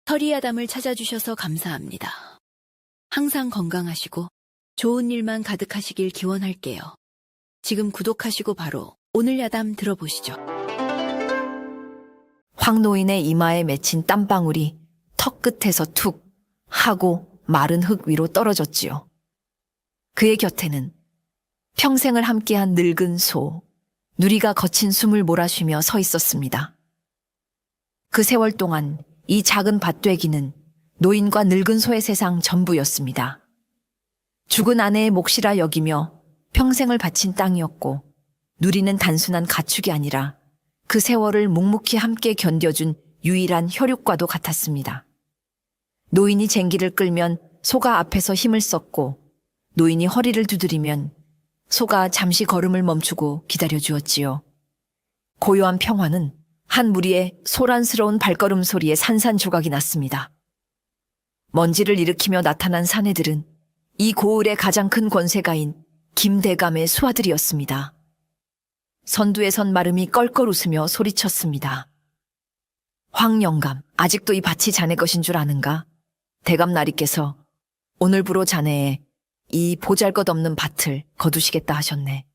터리아담을 찾아주셔서 감사합니다. 항상 건강하시고 좋은 일만 가득하시길 기원할게요. 지금 구독하시고 바로 오늘 야담 들어보시죠. 황노인의 이마에 맺힌 땀방울이 턱 끝에서 툭 하고 마른 흙 위로 떨어졌지요. 그의 곁에는 평생을 함께한 늙은 소, 누리가 거친 숨을 몰아쉬며 서 있었습니다. 그 세월 동안 이 작은 밭되기는 노인과 늙은 소의 세상 전부였습니다. 죽은 아내의 몫이라 여기며 평생을 바친 땅이었고, 누리는 단순한 가축이 아니라 그 세월을 묵묵히 함께 견뎌준 유일한 혈육과도 같았습니다. 노인이 쟁기를 끌면 소가 앞에서 힘을 썼고, 노인이 허리를 두드리면 소가 잠시 걸음을 멈추고 기다려주었지요. 고요한 평화는 한 무리의 소란스러운 발걸음 소리에 산산조각이 났습니다. 먼지를 일으키며 나타난 사내들은 이 고을의 가장 큰 권세가인 김대감의 수하들이었습니다. 선두에 선 마름이 껄껄 웃으며 소리쳤습니다. 황영감, 아직도 이 밭이 자네 것인 줄 아는가? 대감 나리께서 오늘부로 자네의 이 보잘것없는 밭을 거두시겠다 하셨네.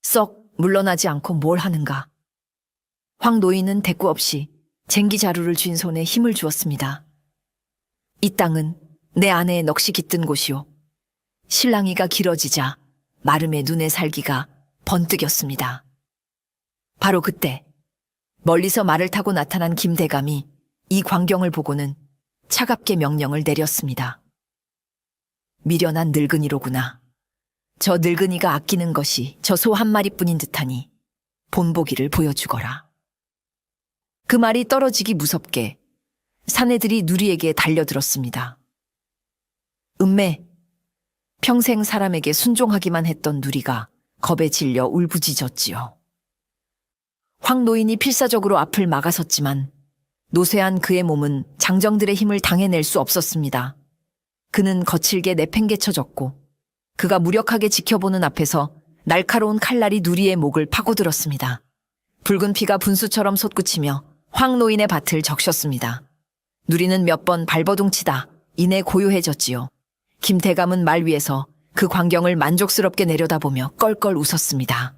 썩 물러나지 않고 뭘 하는가? 황 노인은 대꾸 없이 쟁기 자루를 쥔 손에 힘을 주었습니다. 이 땅은 내 아내의 넋이 깃든 곳이오. 실랑이가 길어지자 마름의 눈의 살기가 번뜩였습니다. 바로 그때 멀리서 말을 타고 나타난 김대감이 이 광경을 보고는 차갑게 명령을 내렸습니다. 미련한 늙은이로구나. 저 늙은이가 아끼는 것이 저 소 한 마리뿐인 듯하니 본보기를 보여주거라. 그 말이 떨어지기 무섭게 사내들이 누리에게 달려들었습니다. 음매, 평생 사람에게 순종하기만 했던 누리가 겁에 질려 울부짖었지요. 황 노인이 필사적으로 앞을 막아섰지만 노쇠한 그의 몸은 장정들의 힘을 당해낼 수 없었습니다. 그는 거칠게 내팽개쳐졌고 그가 무력하게 지켜보는 앞에서 날카로운 칼날이 누리의 목을 파고들었습니다. 붉은 피가 분수처럼 솟구치며 황 노인의 밭을 적셨습니다. 누리는 몇 번 발버둥치다 이내 고요해졌지요. 김대감은 말 위에서 그 광경을 만족스럽게 내려다보며 껄껄 웃었습니다.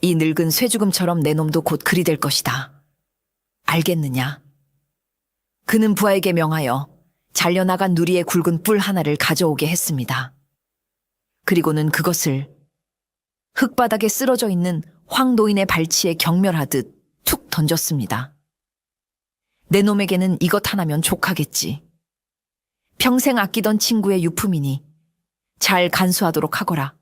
이 늙은 쇠죽음처럼 내 놈도 곧 그리 될 것이다. 알겠느냐? 그는 부하에게 명하여 잘려나간 누리의 굵은 뿔 하나를 가져오게 했습니다. 그리고는 그것을 흙바닥에 쓰러져 있는 황 노인의 발치에 경멸하듯 툭 던졌습니다. 내 놈에게는 이것 하나면 족하겠지. 평생 아끼던 친구의 유품이니 잘 간수하도록 하거라.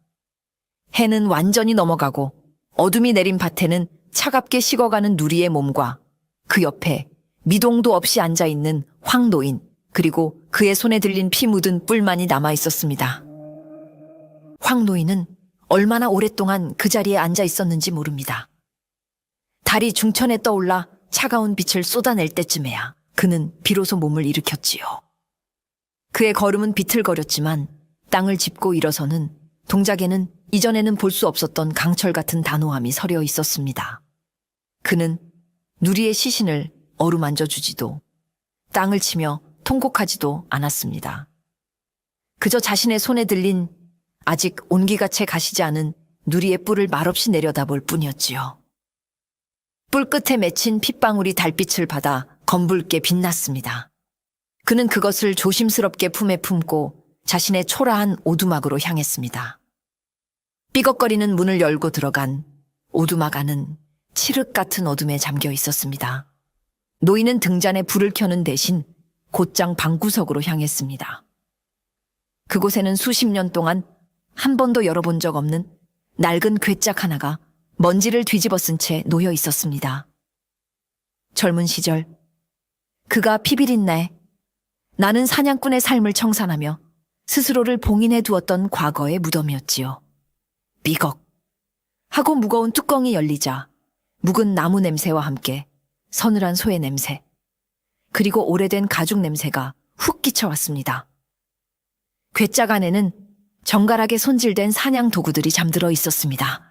해는 완전히 넘어가고 어둠이 내린 밭에는 차갑게 식어가는 누리의 몸과 그 옆에 미동도 없이 앉아있는 황 노인, 그리고 그의 손에 들린 피 묻은 뿔만이 남아 있었습니다. 황 노인은 얼마나 오랫동안 그 자리에 앉아 있었는지 모릅니다. 달이 중천에 떠올라 차가운 빛을 쏟아낼 때쯤에야 그는 비로소 몸을 일으켰지요. 그의 걸음은 비틀거렸지만 땅을 짚고 일어서는 동작에는 이전에는 볼 수 없었던 강철 같은 단호함이 서려 있었습니다. 그는 누리의 시신을 어루만져 주지도 땅을 치며 통곡하지도 않았습니다. 그저 자신의 손에 들린 아직 온기가 채 가시지 않은 누리의 뿔을 말없이 내려다볼 뿐이었지요. 뿔 끝에 맺힌 핏방울이 달빛을 받아 검붉게 빛났습니다. 그는 그것을 조심스럽게 품에 품고 자신의 초라한 오두막으로 향했습니다. 삐걱거리는 문을 열고 들어간 오두막 안은 칠흑 같은 어둠에 잠겨 있었습니다. 노인은 등잔에 불을 켜는 대신 곧장 방구석으로 향했습니다. 그곳에는 수십 년 동안 한 번도 열어본 적 없는 낡은 괴짝 하나가 먼지를 뒤집어 쓴 채 놓여 있었습니다. 젊은 시절 그가 피비린 날 나는 사냥꾼의 삶을 청산하며 스스로를 봉인해 두었던 과거의 무덤이었지요. 삐걱 하고 무거운 뚜껑이 열리자 묵은 나무 냄새와 함께 서늘한 소의 냄새, 그리고 오래된 가죽 냄새가 훅 끼쳐왔습니다. 괴짝 안에는 정갈하게 손질된 사냥 도구들이 잠들어 있었습니다.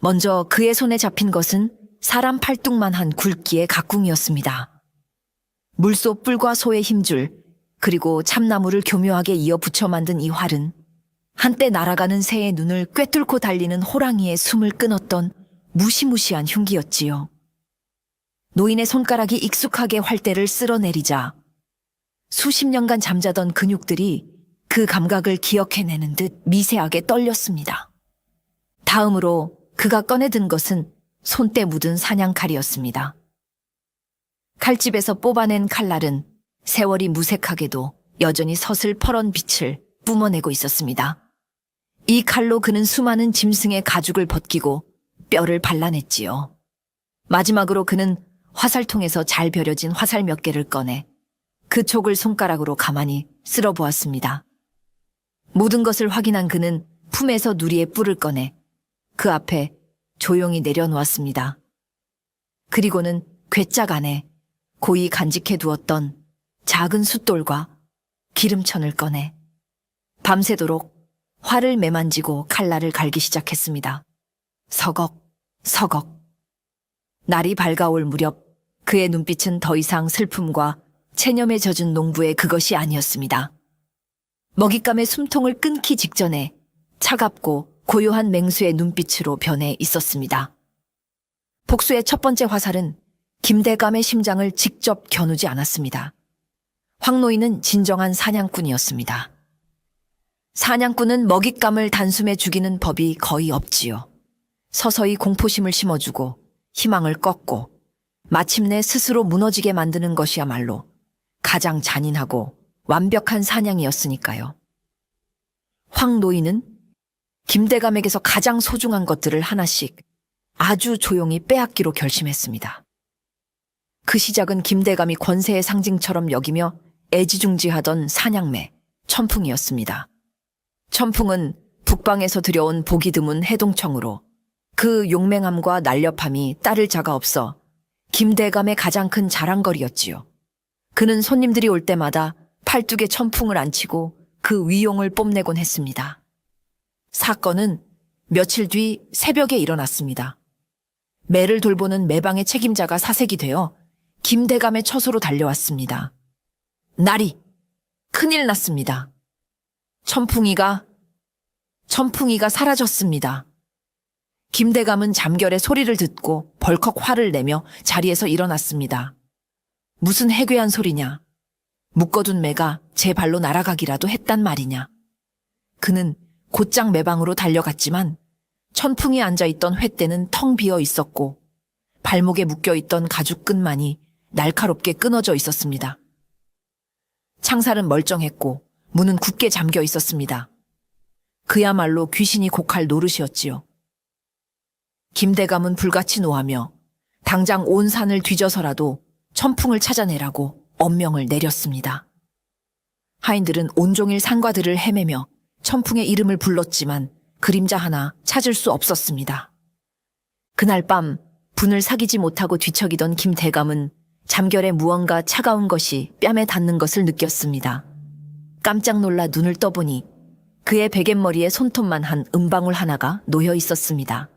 먼저 그의 손에 잡힌 것은 사람 팔뚝만 한 굵기의 각궁이었습니다. 물소 뿔과 소의 힘줄, 그리고 참나무를 교묘하게 이어 붙여 만든 이 활은 한때 날아가는 새의 눈을 꿰뚫고 달리는 호랑이의 숨을 끊었던 무시무시한 흉기였지요. 노인의 손가락이 익숙하게 활대를 쓸어내리자 수십 년간 잠자던 근육들이 그 감각을 기억해내는 듯 미세하게 떨렸습니다. 다음으로 그가 꺼내든 것은 손때 묻은 사냥칼이었습니다. 칼집에서 뽑아낸 칼날은 세월이 무색하게도 여전히 서슬퍼런 빛을 뿜어내고 있었습니다. 이 칼로 그는 수많은 짐승의 가죽을 벗기고 뼈를 발라냈지요. 마지막으로 그는 화살통에서 잘 벼려진 화살 몇 개를 꺼내 그 촉을 손가락으로 가만히 쓸어보았습니다. 모든 것을 확인한 그는 품에서 누리의 뿔을 꺼내 그 앞에 조용히 내려놓았습니다. 그리고는 괴짝 안에 고이 간직해 두었던 작은 숫돌과 기름천을 꺼내 밤새도록 활을 매만지고 칼날을 갈기 시작했습니다. 서걱, 서걱. 날이 밝아올 무렵 그의 눈빛은 더 이상 슬픔과 체념에 젖은 농부의 그것이 아니었습니다. 먹잇감의 숨통을 끊기 직전에 차갑고 고요한 맹수의 눈빛으로 변해 있었습니다. 복수의 첫 번째 화살은 김대감의 심장을 직접 겨누지 않았습니다. 황노인은 진정한 사냥꾼이었습니다. 사냥꾼은 먹잇감을 단숨에 죽이는 법이 거의 없지요. 서서히 공포심을 심어주고 희망을 꺾고 마침내 스스로 무너지게 만드는 것이야말로 가장 잔인하고 완벽한 사냥이었으니까요. 황노인은 김대감에게서 가장 소중한 것들을 하나씩 아주 조용히 빼앗기로 결심했습니다. 그 시작은 김대감이 권세의 상징처럼 여기며 애지중지하던 사냥매, 천풍이었습니다. 천풍은 북방에서 들여온 보기 드문 해동청으로 그 용맹함과 날렵함이 따를 자가 없어 김대감의 가장 큰 자랑거리였지요. 그는 손님들이 올 때마다 팔뚝에 천풍을 안치고 그 위용을 뽐내곤 했습니다. 사건은 며칠 뒤 새벽에 일어났습니다. 매를 돌보는 매방의 책임자가 사색이 되어 김대감의 처소로 달려왔습니다. 날이 큰일 났습니다. 천풍이가 사라졌습니다. 김대감은 잠결에 소리를 듣고 벌컥 화를 내며 자리에서 일어났습니다. 무슨 해괴한 소리냐? 묶어둔 매가 제 발로 날아가기라도 했단 말이냐? 그는 곧장 매방으로 달려갔지만 천풍이 앉아있던 횃대는 텅 비어 있었고 발목에 묶여있던 가죽끈만이 날카롭게 끊어져 있었습니다. 창살은 멀쩡했고 문은 굳게 잠겨 있었습니다. 그야말로 귀신이 곡할 노릇이었지요. 김대감은 불같이 노하며 당장 온 산을 뒤져서라도 천풍을 찾아내라고 엄명을 내렸습니다. 하인들은 온종일 산과들을 헤매며 천풍의 이름을 불렀지만 그림자 하나 찾을 수 없었습니다. 그날 밤 분을 사귀지 못하고 뒤척이던 김대감은 잠결에 무언가 차가운 것이 뺨에 닿는 것을 느꼈습니다. 깜짝 놀라 눈을 떠보니 그의 베갯머리에 손톱만 한 은방울 하나가 놓여 있었습니다.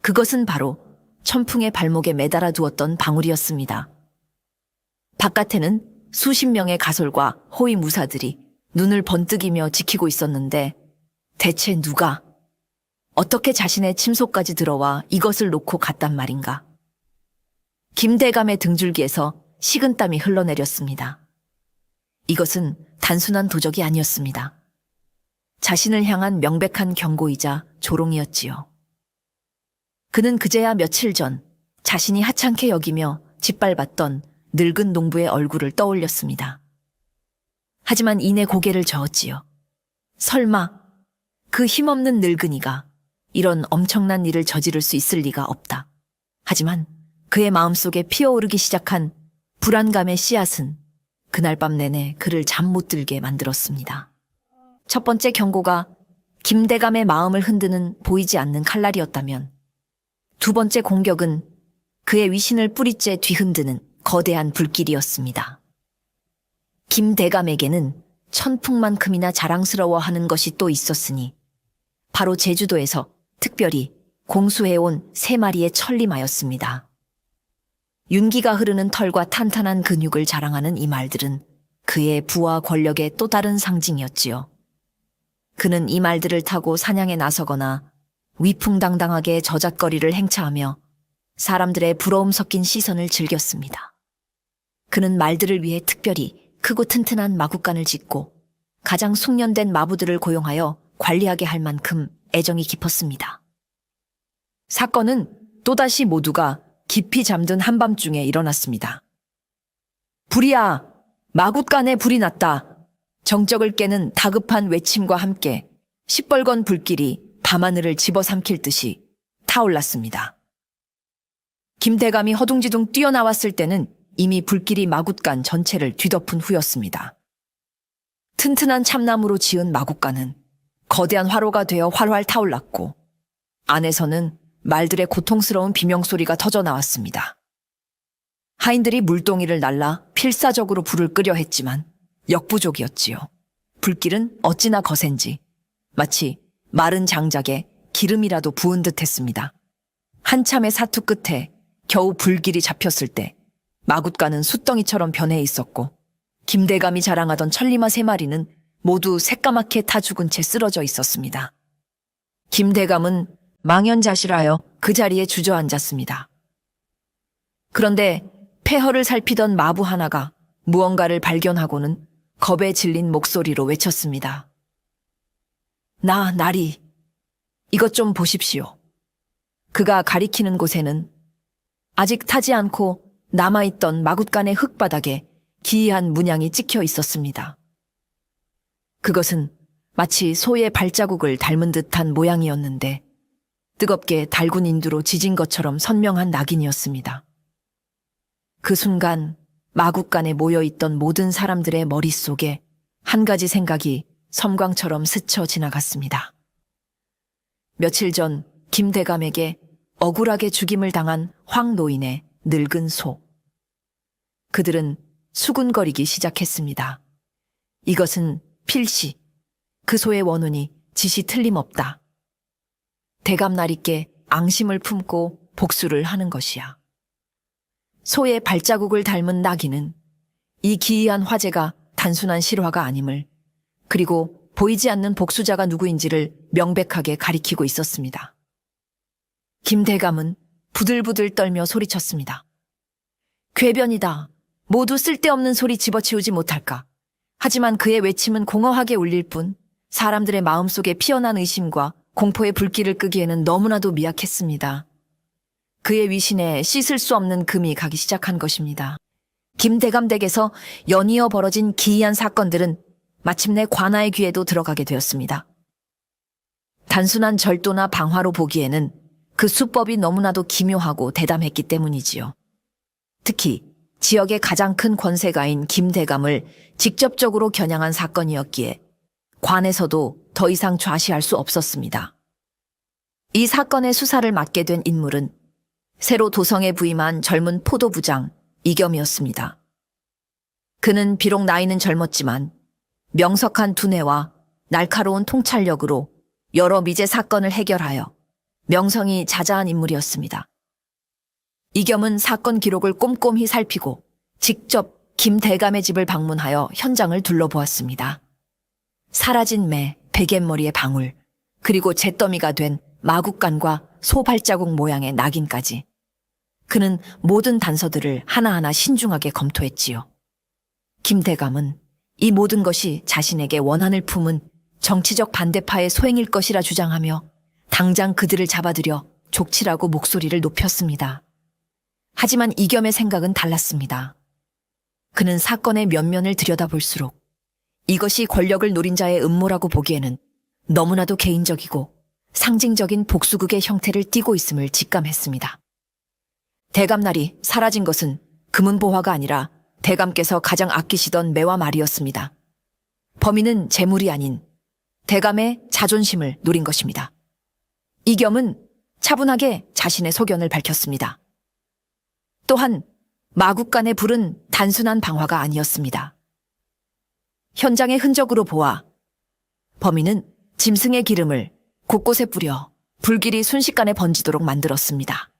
그것은 바로 천풍의 발목에 매달아 두었던 방울이었습니다. 바깥에는 수십 명의 가솔과 호위 무사들이 눈을 번뜩이며 지키고 있었는데 대체 누가 어떻게 자신의 침소까지 들어와 이것을 놓고 갔단 말인가? 김대감의 등줄기에서 식은땀이 흘러내렸습니다. 이것은 단순한 도적이 아니었습니다. 자신을 향한 명백한 경고이자 조롱이었지요. 그는 그제야 며칠 전 자신이 하찮게 여기며 짓밟았던 늙은 농부의 얼굴을 떠올렸습니다. 하지만 이내 고개를 저었지요. 설마 그 힘없는 늙은이가 이런 엄청난 일을 저지를 수 있을 리가 없다. 하지만 그의 마음속에 피어오르기 시작한 불안감의 씨앗은 그날 밤 내내 그를 잠 못 들게 만들었습니다. 첫 번째 경고가 김대감의 마음을 흔드는 보이지 않는 칼날이었다면 두 번째 공격은 그의 위신을 뿌리째 뒤흔드는 거대한 불길이었습니다. 김대감에게는 천풍만큼이나 자랑스러워하는 것이 또 있었으니 바로 제주도에서 특별히 공수해온 3마리의 천리마였습니다. 윤기가 흐르는 털과 탄탄한 근육을 자랑하는 이 말들은 그의 부와 권력의 또 다른 상징이었지요. 그는 이 말들을 타고 사냥에 나서거나 위풍당당하게 저잣거리를 행차하며 사람들의 부러움 섞인 시선을 즐겼습니다. 그는 말들을 위해 특별히 크고 튼튼한 마구간을 짓고 가장 숙련된 마부들을 고용하여 관리하게 할 만큼 애정이 깊었습니다. 사건은 또다시 모두가 깊이 잠든 한밤중에 일어났습니다. 불이야! 마굿간에 불이 났다! 정적을 깨는 다급한 외침과 함께 시뻘건 불길이 밤하늘을 집어삼킬 듯이 타올랐습니다. 김대감이 허둥지둥 뛰어나왔을 때는 이미 불길이 마굿간 전체를 뒤덮은 후였습니다. 튼튼한 참나무로 지은 마굿간은 거대한 화로가 되어 활활 타올랐고 안에서는 말들의 고통스러운 비명소리가 터져 나왔습니다. 하인들이 물동이를 날라 필사적으로 불을 끄려 했지만 역부족이었지요. 불길은 어찌나 거센지 마치 마른 장작에 기름이라도 부은 듯 했습니다. 한참의 사투 끝에 겨우 불길이 잡혔을 때 마굿간은 숫덩이처럼 변해 있었고 김대감이 자랑하던 천리마 3마리는 모두 새까맣게 타 죽은 채 쓰러져 있었습니다. 김대감은 망연자실하여 그 자리에 주저앉았습니다. 그런데 폐허를 살피던 마부 하나가 무언가를 발견하고는 겁에 질린 목소리로 외쳤습니다. 나리, 이것 좀 보십시오. 그가 가리키는 곳에는 아직 타지 않고 남아있던 마굿간의 흙바닥에 기이한 문양이 찍혀 있었습니다. 그것은 마치 소의 발자국을 닮은 듯한 모양이었는데 뜨겁게 달군 인두로 지진 것처럼 선명한 낙인이었습니다. 그 순간 마굿간에 모여있던 모든 사람들의 머릿속에 한 가지 생각이 섬광처럼 스쳐 지나갔습니다. 며칠 전 김대감에게 억울하게 죽임을 당한 황 노인의 늙은 소. 그들은 수군거리기 시작했습니다. 이것은 필시 그 소의 원혼이 짓이 틀림없다. 대감나리께 앙심을 품고 복수를 하는 것이야. 소의 발자국을 닮은 낙인은 이 기이한 화제가 단순한 실화가 아님을, 그리고 보이지 않는 복수자가 누구인지를 명백하게 가리키고 있었습니다. 김대감은 부들부들 떨며 소리쳤습니다. 궤변이다. 모두 쓸데없는 소리 집어치우지 못할까. 하지만 그의 외침은 공허하게 울릴 뿐 사람들의 마음속에 피어난 의심과 공포의 불길을 끄기에는 너무나도 미약했습니다. 그의 위신에 씻을 수 없는 금이 가기 시작한 것입니다. 김대감 댁에서 연이어 벌어진 기이한 사건들은 마침내 관아의 귀에도 들어가게 되었습니다. 단순한 절도나 방화로 보기에는 그 수법이 너무나도 기묘하고 대담했기 때문이지요. 특히 지역의 가장 큰 권세가인 김대감을 직접적으로 겨냥한 사건이었기에 관에서도 더 이상 좌시할 수 없었습니다. 이 사건의 수사를 맡게 된 인물은 새로 도성에 부임한 젊은 포도부장 이겸이었습니다. 그는 비록 나이는 젊었지만 명석한 두뇌와 날카로운 통찰력으로 여러 미제 사건을 해결하여 명성이 자자한 인물이었습니다. 이겸은 사건 기록을 꼼꼼히 살피고 직접 김대감의 집을 방문하여 현장을 둘러보았습니다. 사라진 매, 베갯머리의 방울, 그리고 잿더미가 된 마굿간과 소발자국 모양의 낙인까지. 그는 모든 단서들을 하나하나 신중하게 검토했지요. 김대감은 이 모든 것이 자신에게 원한을 품은 정치적 반대파의 소행일 것이라 주장하며 당장 그들을 잡아들여 족치라고 목소리를 높였습니다. 하지만 이겸의 생각은 달랐습니다. 그는 사건의 면면을 들여다볼수록 이것이 권력을 노린 자의 음모라고 보기에는 너무나도 개인적이고 상징적인 복수극의 형태를 띠고 있음을 직감했습니다. 대감날이 사라진 것은 금은보화가 아니라 대감께서 가장 아끼시던 매와 말이었습니다. 범인은 재물이 아닌 대감의 자존심을 노린 것입니다. 이겸은 차분하게 자신의 소견을 밝혔습니다. 또한 마굿간의 불은 단순한 방화가 아니었습니다. 현장의 흔적으로 보아 범인은 짐승의 기름을 곳곳에 뿌려 불길이 순식간에 번지도록 만들었습니다.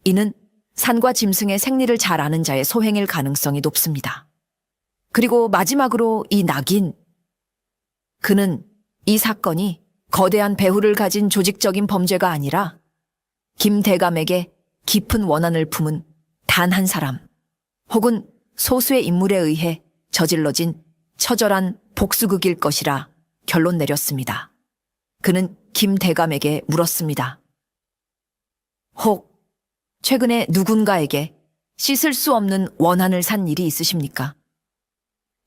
이는 산과 짐승의 생리를 잘 아는 자의 소행일 가능성이 높습니다. 그리고 마지막으로 이 낙인. 그는 이 사건이 거대한 배후를 가진 조직적인 범죄가 아니라 김대감에게 깊은 원한을 품은 단 한 사람 혹은 소수의 인물에 의해 저질러진 처절한 복수극일 것이라 결론 내렸습니다. 그는 김대감에게 물었습니다. 혹 최근에 누군가에게 씻을 수 없는 원한을 산 일이 있으십니까?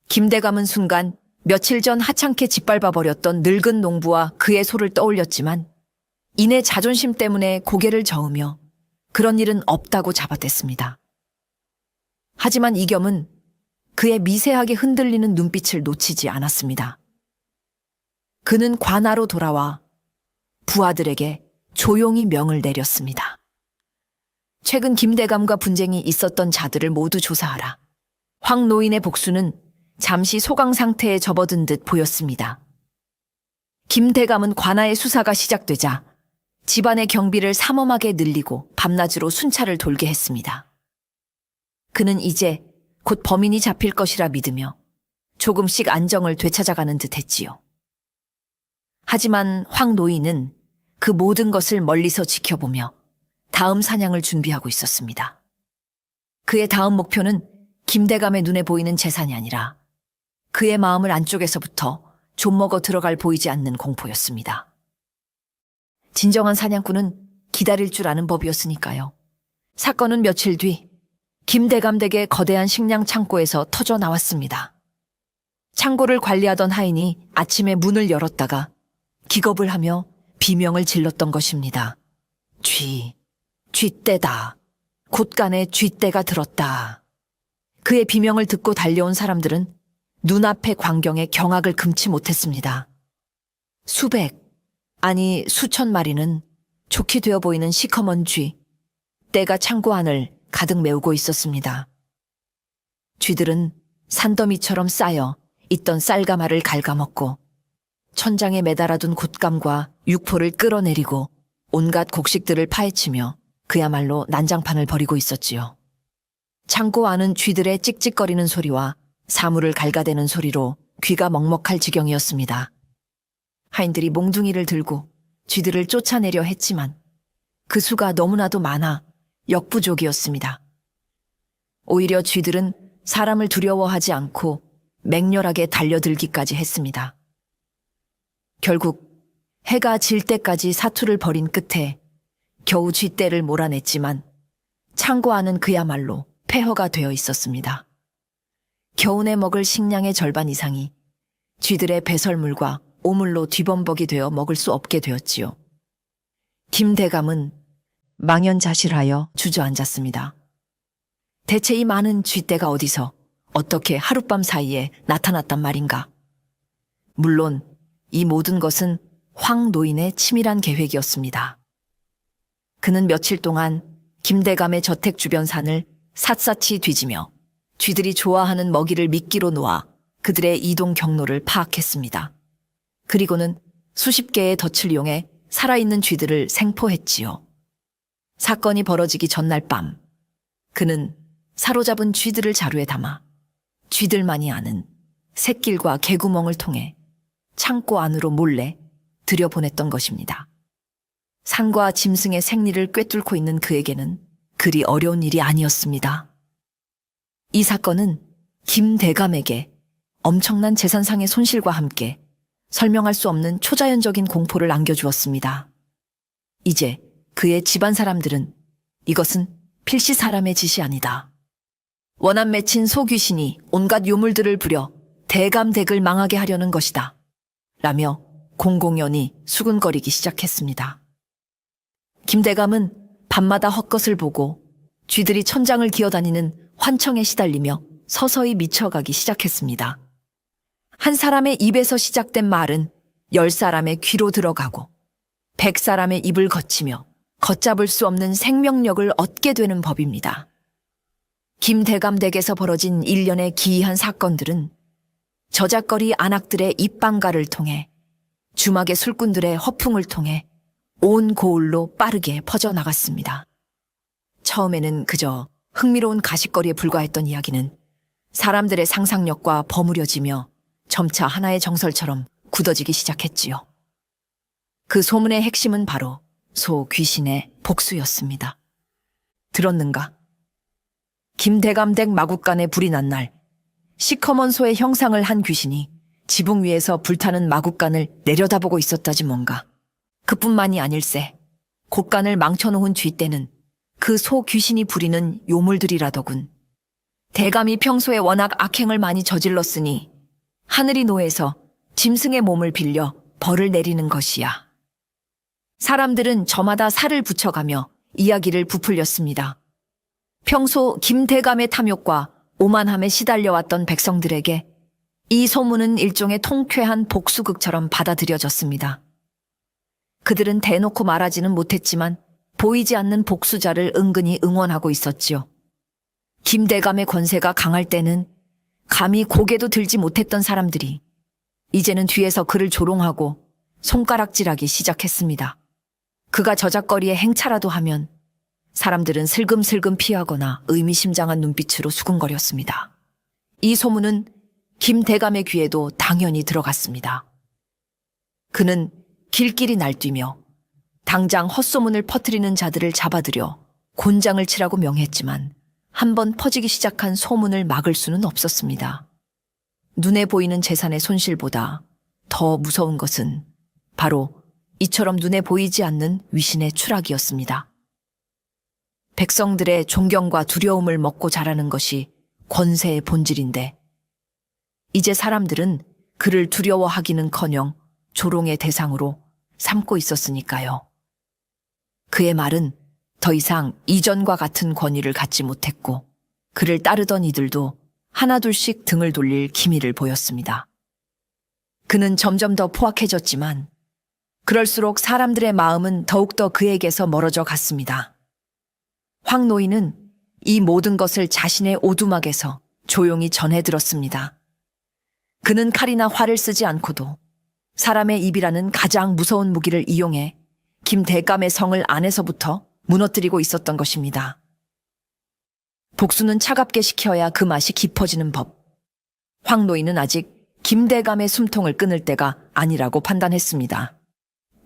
김대감은 순간 며칠 전 하찮게 짓밟아버렸던 늙은 농부와 그의 소를 떠올렸지만 이내 자존심 때문에 고개를 저으며 그런 일은 없다고 잡아댔습니다. 하지만 이겸은 그의 미세하게 흔들리는 눈빛을 놓치지 않았습니다. 그는 관하로 돌아와 부하들에게 조용히 명을 내렸습니다. 최근 김대감과 분쟁이 있었던 자들을 모두 조사하라. 황 노인의 복수는 잠시 소강 상태에 접어든 듯 보였습니다. 김대감은 관아의 수사가 시작되자 집안의 경비를 삼엄하게 늘리고 밤낮으로 순찰을 돌게 했습니다. 그는 이제 곧 범인이 잡힐 것이라 믿으며 조금씩 안정을 되찾아가는 듯 했지요. 하지만 황 노인은 그 모든 것을 멀리서 지켜보며 다음 사냥을 준비하고 있었습니다. 그의 다음 목표는 김대감의 눈에 보이는 재산이 아니라 그의 마음을 안쪽에서부터 좀먹어 들어갈 보이지 않는 공포였습니다. 진정한 사냥꾼은 기다릴 줄 아는 법이었으니까요. 사건은 며칠 뒤 김대감 댁의 거대한 식량 창고에서 터져 나왔습니다. 창고를 관리하던 하인이 아침에 문을 열었다가 기겁을 하며 비명을 질렀던 것입니다. 쥐떼다. 곳간에 쥐떼가 들었다. 그의 비명을 듣고 달려온 사람들은 눈앞의 광경에 경악을 금치 못했습니다. 수백, 아니 수천 마리는 좋게 되어 보이는 시커먼 쥐, 떼가 창고 안을 가득 메우고 있었습니다. 쥐들은 산더미처럼 쌓여 있던 쌀가마를 갉아먹고 천장에 매달아둔 곶감과 육포를 끌어내리고 온갖 곡식들을 파헤치며 그야말로 난장판을 벌이고 있었지요. 창고 안은 쥐들의 찍찍거리는 소리와 사물을 갉아대는 소리로 귀가 먹먹할 지경이었습니다. 하인들이 몽둥이를 들고 쥐들을 쫓아내려 했지만 그 수가 너무나도 많아 역부족이었습니다. 오히려 쥐들은 사람을 두려워하지 않고 맹렬하게 달려들기까지 했습니다. 결국 해가 질 때까지 사투를 벌인 끝에 겨우 쥐떼를 몰아냈지만 창고 안은 그야말로 폐허가 되어 있었습니다. 겨우내 먹을 식량의 절반 이상이 쥐들의 배설물과 오물로 뒤범벅이 되어 먹을 수 없게 되었지요. 김대감은 망연자실하여 주저앉았습니다. 대체 이 많은 쥐떼가 어디서 어떻게 하룻밤 사이에 나타났단 말인가? 물론 이 모든 것은 황 노인의 치밀한 계획이었습니다. 그는 며칠 동안 김대감의 저택 주변 산을 샅샅이 뒤지며 쥐들이 좋아하는 먹이를 미끼로 놓아 그들의 이동 경로를 파악했습니다. 그리고는 수십 개의 덫을 이용해 살아있는 쥐들을 생포했지요. 사건이 벌어지기 전날 밤, 그는 사로잡은 쥐들을 자루에 담아 쥐들만이 아는 샛길과 개구멍을 통해 창고 안으로 몰래 들여보냈던 것입니다. 산과 짐승의 생리를 꿰뚫고 있는 그에게는 그리 어려운 일이 아니었습니다. 이 사건은 김대감에게 엄청난 재산상의 손실과 함께 설명할 수 없는 초자연적인 공포를 안겨주었습니다. 이제 그의 집안 사람들은 이것은 필시 사람의 짓이 아니다. 원한 맺힌 소귀신이 온갖 요물들을 부려 대감댁을 망하게 하려는 것이다. 라며 공공연히 수군거리기 시작했습니다. 김대감은 밤마다 헛것을 보고 쥐들이 천장을 기어다니는 환청에 시달리며 서서히 미쳐가기 시작했습니다. 한 사람의 입에서 시작된 말은 10사람의 귀로 들어가고 100사람의 입을 거치며 걷잡을 수 없는 생명력을 얻게 되는 법입니다. 김대감 댁에서 벌어진 일련의 기이한 사건들은 저작거리 안악들의 입방가를 통해 주막의 술꾼들의 허풍을 통해 온 고을로 빠르게 퍼져나갔습니다. 처음에는 그저 흥미로운 가십거리에 불과했던 이야기는 사람들의 상상력과 버무려지며 점차 하나의 정설처럼 굳어지기 시작했지요. 그 소문의 핵심은 바로 소 귀신의 복수였습니다. 들었는가? 김대감댁 마구간에 불이 난 날, 시커먼 소의 형상을 한 귀신이 지붕 위에서 불타는 마구간을 내려다보고 있었다지 뭔가. 그뿐만이 아닐세. 곳간을 망쳐놓은 쥐떼는 그 소 귀신이 부리는 요물들이라더군. 대감이 평소에 워낙 악행을 많이 저질렀으니 하늘이 노해서 짐승의 몸을 빌려 벌을 내리는 것이야. 사람들은 저마다 살을 붙여가며 이야기를 부풀렸습니다. 평소 김대감의 탐욕과 오만함에 시달려왔던 백성들에게 이 소문은 일종의 통쾌한 복수극처럼 받아들여졌습니다. 그들은 대놓고 말하지는 못했지만 보이지 않는 복수자를 은근히 응원하고 있었지요. 김대감의 권세가 강할 때는 감히 고개도 들지 못했던 사람들이 이제는 뒤에서 그를 조롱하고 손가락질하기 시작했습니다. 그가 저작거리에 행차라도 하면 사람들은 슬금슬금 피하거나 의미심장한 눈빛으로 수군거렸습니다. 이 소문은 김대감의 귀에도 당연히 들어갔습니다. 그는 길길이 날뛰며 당장 헛소문을 퍼뜨리는 자들을 잡아들여 곤장을 치라고 명했지만 한번 퍼지기 시작한 소문을 막을 수는 없었습니다. 눈에 보이는 재산의 손실보다 더 무서운 것은 바로 이처럼 눈에 보이지 않는 위신의 추락이었습니다. 백성들의 존경과 두려움을 먹고 자라는 것이 권세의 본질인데 이제 사람들은 그를 두려워하기는커녕 조롱의 대상으로 삼고 있었으니까요. 그의 말은 더 이상 이전과 같은 권위를 갖지 못했고 그를 따르던 이들도 하나둘씩 등을 돌릴 기미를 보였습니다. 그는 점점 더 포악해졌지만 그럴수록 사람들의 마음은 더욱더 그에게서 멀어져 갔습니다. 황 노인은 이 모든 것을 자신의 오두막에서 조용히 전해 들었습니다. 그는 칼이나 활을 쓰지 않고도 사람의 입이라는 가장 무서운 무기를 이용해 김대감의 성을 안에서부터 무너뜨리고 있었던 것입니다. 복수는 차갑게 식혀야 그 맛이 깊어지는 법. 황 노인은 아직 김대감의 숨통을 끊을 때가 아니라고 판단했습니다.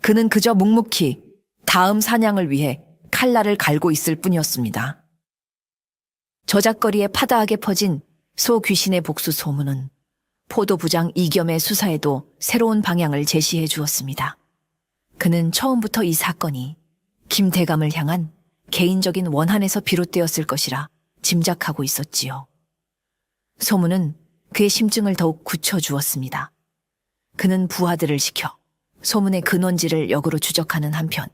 그는 그저 묵묵히 다음 사냥을 위해 칼날을 갈고 있을 뿐이었습니다. 저작거리에 파다하게 퍼진 소 귀신의 복수 소문은 포도부장 이겸의 수사에도 새로운 방향을 제시해 주었습니다. 그는 처음부터 이 사건이 김대감을 향한 개인적인 원한에서 비롯되었을 것이라 짐작하고 있었지요. 소문은 그의 심증을 더욱 굳혀주었습니다. 그는 부하들을 시켜 소문의 근원지를 역으로 추적하는 한편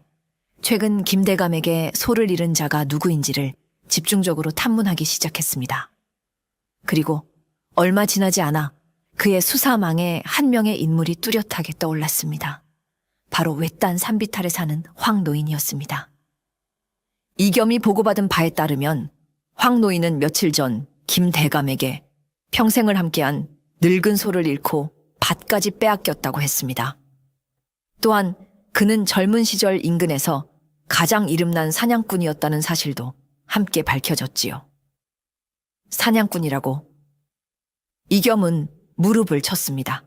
최근 김대감에게 소를 잃은 자가 누구인지를 집중적으로 탐문하기 시작했습니다. 그리고 얼마 지나지 않아 그의 수사망에 한 명의 인물이 뚜렷하게 떠올랐습니다. 바로 외딴 산비탈에 사는 황 노인이었습니다. 이겸이 보고받은 바에 따르면 황 노인은 며칠 전 김대감에게 평생을 함께한 늙은 소를 잃고 밭까지 빼앗겼다고 했습니다. 또한 그는 젊은 시절 인근에서 가장 이름난 사냥꾼이었다는 사실도 함께 밝혀졌지요. 사냥꾼이라고. 이겸은 무릎을 쳤습니다.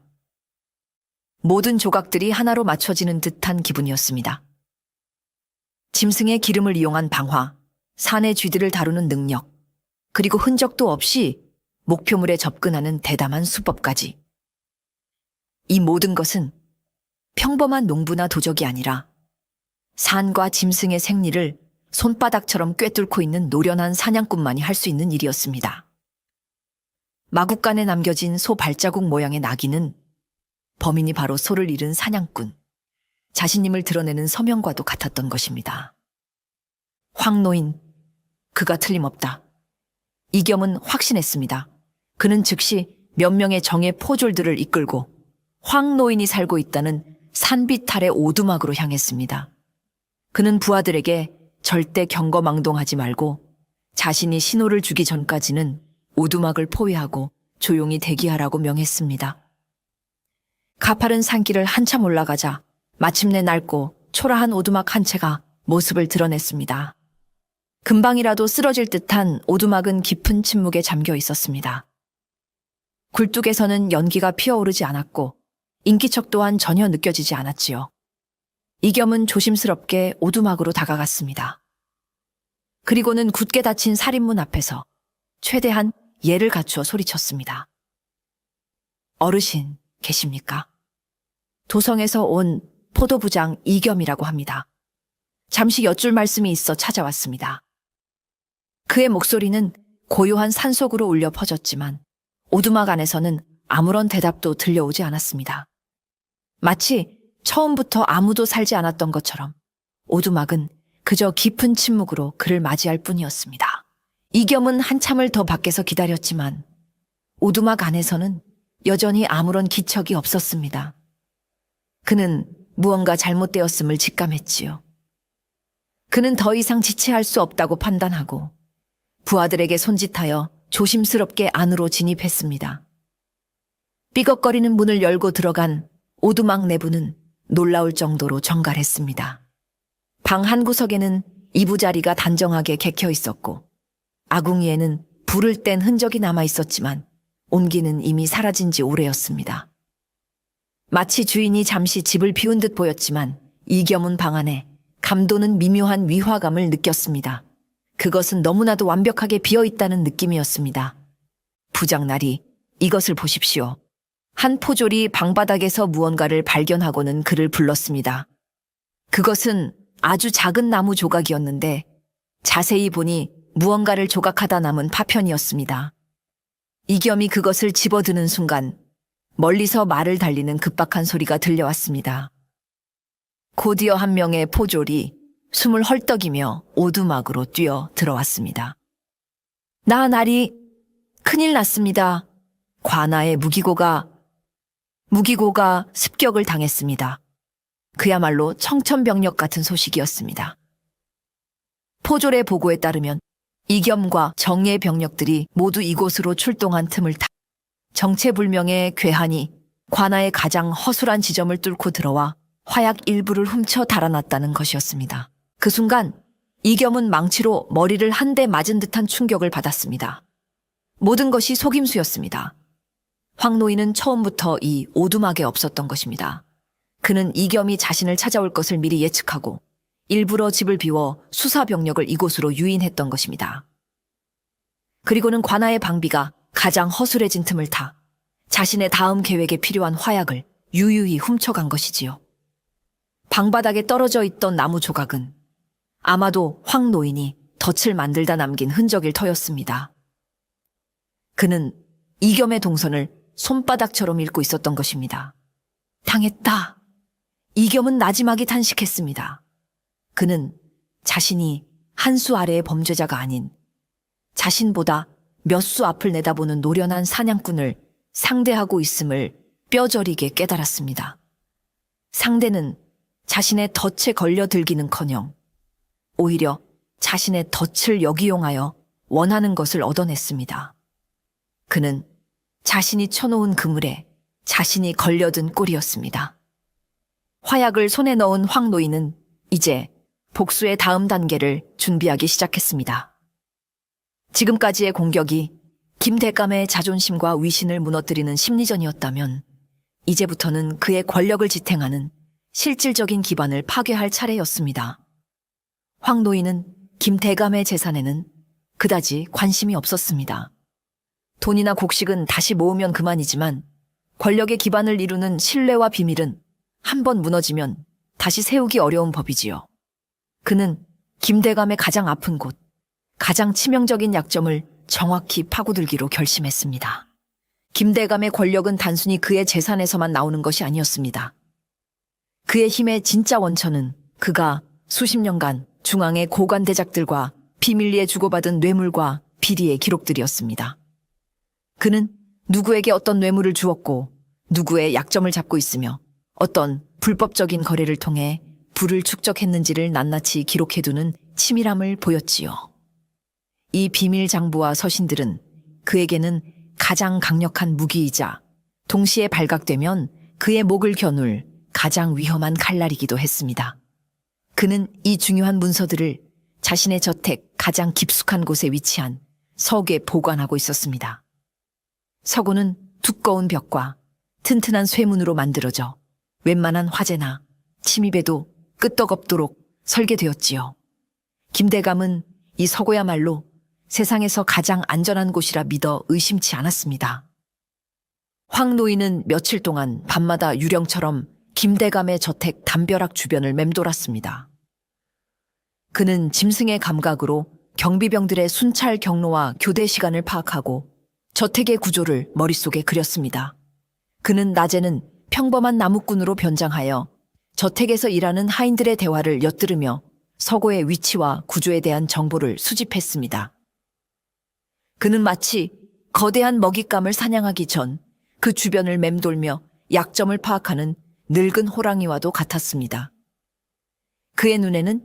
모든 조각들이 하나로 맞춰지는 듯한 기분이었습니다. 짐승의 기름을 이용한 방화, 산의 쥐들을 다루는 능력, 그리고 흔적도 없이 목표물에 접근하는 대담한 수법까지. 이 모든 것은 평범한 농부나 도적이 아니라 산과 짐승의 생리를 손바닥처럼 꿰뚫고 있는 노련한 사냥꾼만이 할 수 있는 일이었습니다. 마구간에 남겨진 소 발자국 모양의 낙인은 범인이 바로 소를 잃은 사냥꾼, 자신임을 드러내는 서명과도 같았던 것입니다. 황 노인, 그가 틀림없다. 이겸은 확신했습니다. 그는 즉시 몇 명의 정예 포졸들을 이끌고 황 노인이 살고 있다는 산비탈의 오두막으로 향했습니다. 그는 부하들에게 절대 경거망동하지 말고 자신이 신호를 주기 전까지는 오두막을 포위하고 조용히 대기하라고 명했습니다. 가파른 산길을 한참 올라가자 마침내 낡고 초라한 오두막 한 채가 모습을 드러냈습니다. 금방이라도 쓰러질 듯한 오두막은 깊은 침묵에 잠겨 있었습니다. 굴뚝에서는 연기가 피어오르지 않았고 인기척 또한 전혀 느껴지지 않았지요. 이겸은 조심스럽게 오두막으로 다가갔습니다. 그리고는 굳게 닫힌 살인문 앞에서 최대한 예를 갖추어 소리쳤습니다. 어르신 계십니까? 도성에서 온 포도부장 이겸이라고 합니다. 잠시 여쭐 말씀이 있어 찾아왔습니다. 그의 목소리는 고요한 산속으로 울려 퍼졌지만 오두막 안에서는 아무런 대답도 들려오지 않았습니다. 마치 처음부터 아무도 살지 않았던 것처럼 오두막은 그저 깊은 침묵으로 그를 맞이할 뿐이었습니다. 이겸은 한참을 더 밖에서 기다렸지만 오두막 안에서는 여전히 아무런 기척이 없었습니다. 그는 무언가 잘못되었음을 직감했지요. 그는 더 이상 지체할 수 없다고 판단하고 부하들에게 손짓하여 조심스럽게 안으로 진입했습니다. 삐걱거리는 문을 열고 들어간 오두막 내부는 놀라울 정도로 정갈했습니다. 방 한 구석에는 이부자리가 단정하게 개켜 있었고 아궁이에는 불을 뗀 흔적이 남아 있었지만 온기는 이미 사라진 지 오래였습니다. 마치 주인이 잠시 집을 비운 듯 보였지만 이겸은 방 안에 감도는 미묘한 위화감을 느꼈습니다. 그것은 너무나도 완벽하게 비어있다는 느낌이었습니다. 부장날이 이것을 보십시오. 한 포졸이 방바닥에서 무언가를 발견하고는 그를 불렀습니다. 그것은 아주 작은 나무 조각이었는데 자세히 보니 무언가를 조각하다 남은 파편이었습니다. 이겸이 그것을 집어드는 순간 멀리서 말을 달리는 급박한 소리가 들려왔습니다. 곧이어 한 명의 포졸이 숨을 헐떡이며 오두막으로 뛰어 들어왔습니다. 나리, 큰일 났습니다. 관아의 무기고가 습격을 당했습니다. 그야말로 청천벽력 같은 소식이었습니다. 포졸의 보고에 따르면 이겸과 정예 병력들이 모두 이곳으로 출동한 틈을 타 정체불명의 괴한이 관아의 가장 허술한 지점을 뚫고 들어와 화약 일부를 훔쳐 달아났다는 것이었습니다. 그 순간 이겸은 망치로 머리를 한 대 맞은 듯한 충격을 받았습니다. 모든 것이 속임수였습니다. 황노인은 처음부터 이 오두막에 없었던 것입니다. 그는 이겸이 자신을 찾아올 것을 미리 예측하고 일부러 집을 비워 수사병력을 이곳으로 유인했던 것입니다. 그리고는 관아의 방비가 가장 허술해진 틈을 타 자신의 다음 계획에 필요한 화약을 유유히 훔쳐간 것이지요. 방바닥에 떨어져 있던 나무 조각은 아마도 황노인이 덫을 만들다 남긴 흔적일 터였습니다. 그는 이겸의 동선을 손바닥처럼 읽고 있었던 것입니다. 당했다. 이겸은 나지막이 탄식했습니다. 그는 자신이 한 수 아래의 범죄자가 아닌 자신보다 몇 수 앞을 내다보는 노련한 사냥꾼을 상대하고 있음을 뼈저리게 깨달았습니다. 상대는 자신의 덫에 걸려들기는커녕 오히려 자신의 덫을 역이용하여 원하는 것을 얻어냈습니다. 그는 자신이 쳐놓은 그물에 자신이 걸려든 꼴이었습니다. 화약을 손에 넣은 황노인은 이제 복수의 다음 단계를 준비하기 시작했습니다. 지금까지의 공격이 김대감의 자존심과 위신을 무너뜨리는 심리전이었다면 이제부터는 그의 권력을 지탱하는 실질적인 기반을 파괴할 차례였습니다. 황노인은 김대감의 재산에는 그다지 관심이 없었습니다. 돈이나 곡식은 다시 모으면 그만이지만 권력의 기반을 이루는 신뢰와 비밀은 한번 무너지면 다시 세우기 어려운 법이지요. 그는 김대감의 가장 아픈 곳, 가장 치명적인 약점을 정확히 파고들기로 결심했습니다. 김대감의 권력은 단순히 그의 재산에서만 나오는 것이 아니었습니다. 그의 힘의 진짜 원천은 그가 수십 년간 중앙의 고관대작들과 비밀리에 주고받은 뇌물과 비리의 기록들이었습니다. 그는 누구에게 어떤 뇌물을 주었고 누구의 약점을 잡고 있으며 어떤 불법적인 거래를 통해 부를 축적했는지를 낱낱이 기록해두는 치밀함을 보였지요. 이 비밀 장부와 서신들은 그에게는 가장 강력한 무기이자 동시에 발각되면 그의 목을 겨눌 가장 위험한 칼날이기도 했습니다. 그는 이 중요한 문서들을 자신의 저택 가장 깊숙한 곳에 위치한 석에 보관하고 있었습니다. 서고는 두꺼운 벽과 튼튼한 쇠문으로 만들어져 웬만한 화재나 침입에도 끄떡없도록 설계되었지요. 김대감은 이 서고야말로 세상에서 가장 안전한 곳이라 믿어 의심치 않았습니다. 황 노인은 며칠 동안 밤마다 유령처럼 김대감의 저택 담벼락 주변을 맴돌았습니다. 그는 짐승의 감각으로 경비병들의 순찰 경로와 교대 시간을 파악하고 저택의 구조를 머릿속에 그렸습니다. 그는 낮에는 평범한 나무꾼으로 변장하여 저택에서 일하는 하인들의 대화를 엿들으며 서고의 위치와 구조에 대한 정보를 수집했습니다. 그는 마치 거대한 먹잇감을 사냥하기 전 그 주변을 맴돌며 약점을 파악하는 늙은 호랑이와도 같았습니다. 그의 눈에는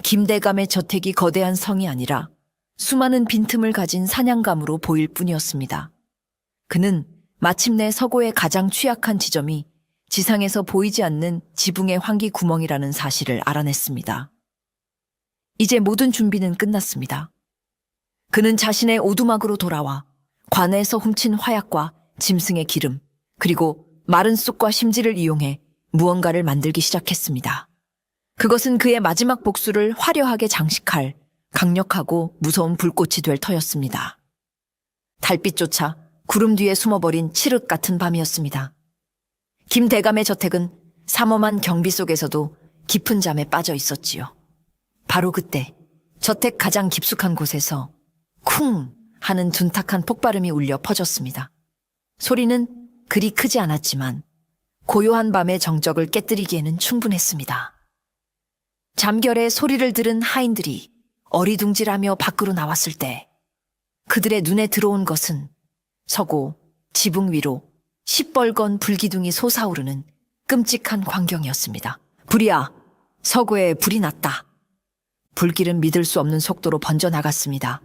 김대감의 저택이 거대한 성이 아니라 수많은 빈틈을 가진 사냥감으로 보일 뿐이었습니다. 그는 마침내 서고의 가장 취약한 지점이 지상에서 보이지 않는 지붕의 환기 구멍이라는 사실을 알아냈습니다. 이제 모든 준비는 끝났습니다. 그는 자신의 오두막으로 돌아와 관에서 훔친 화약과 짐승의 기름, 그리고 마른 쑥과 심지를 이용해 무언가를 만들기 시작했습니다. 그것은 그의 마지막 복수를 화려하게 장식할 강력하고 무서운 불꽃이 될 터였습니다. 달빛조차 구름 뒤에 숨어버린 칠흑 같은 밤이었습니다. 김대감의 저택은 삼엄한 경비 속에서도 깊은 잠에 빠져 있었지요. 바로 그때 저택 가장 깊숙한 곳에서 쿵 하는 둔탁한 폭발음이 울려 퍼졌습니다. 소리는 그리 크지 않았지만 고요한 밤의 정적을 깨뜨리기에는 충분했습니다. 잠결에 소리를 들은 하인들이 어리둥질하며 밖으로 나왔을 때 그들의 눈에 들어온 것은 서고 지붕 위로 시뻘건 불기둥이 솟아오르는 끔찍한 광경이었습니다. 불이야! 서고에 불이 났다. 불길은 믿을 수 없는 속도로 번져나갔습니다.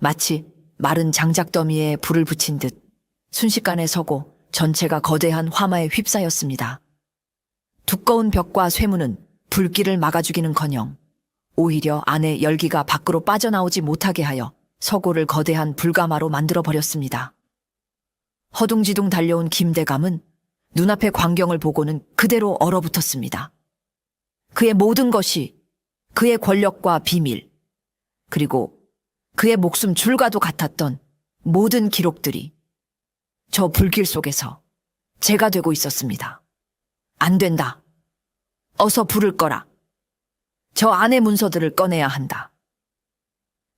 마치 마른 장작더미에 불을 붙인 듯 순식간에 서고 전체가 거대한 화마에 휩싸였습니다. 두꺼운 벽과 쇠문은 불길을 막아주기는커녕 오히려 안에 열기가 밖으로 빠져나오지 못하게 하여 서고를 거대한 불가마로 만들어버렸습니다. 허둥지둥 달려온 김대감은 눈앞의 광경을 보고는 그대로 얼어붙었습니다. 그의 모든 것이 그의 권력과 비밀, 그리고 그의 목숨 줄과도 같았던 모든 기록들이 저 불길 속에서 제가 되고 있었습니다. 안 된다. 어서 불을 꺼라. 저 안의 문서들을 꺼내야 한다.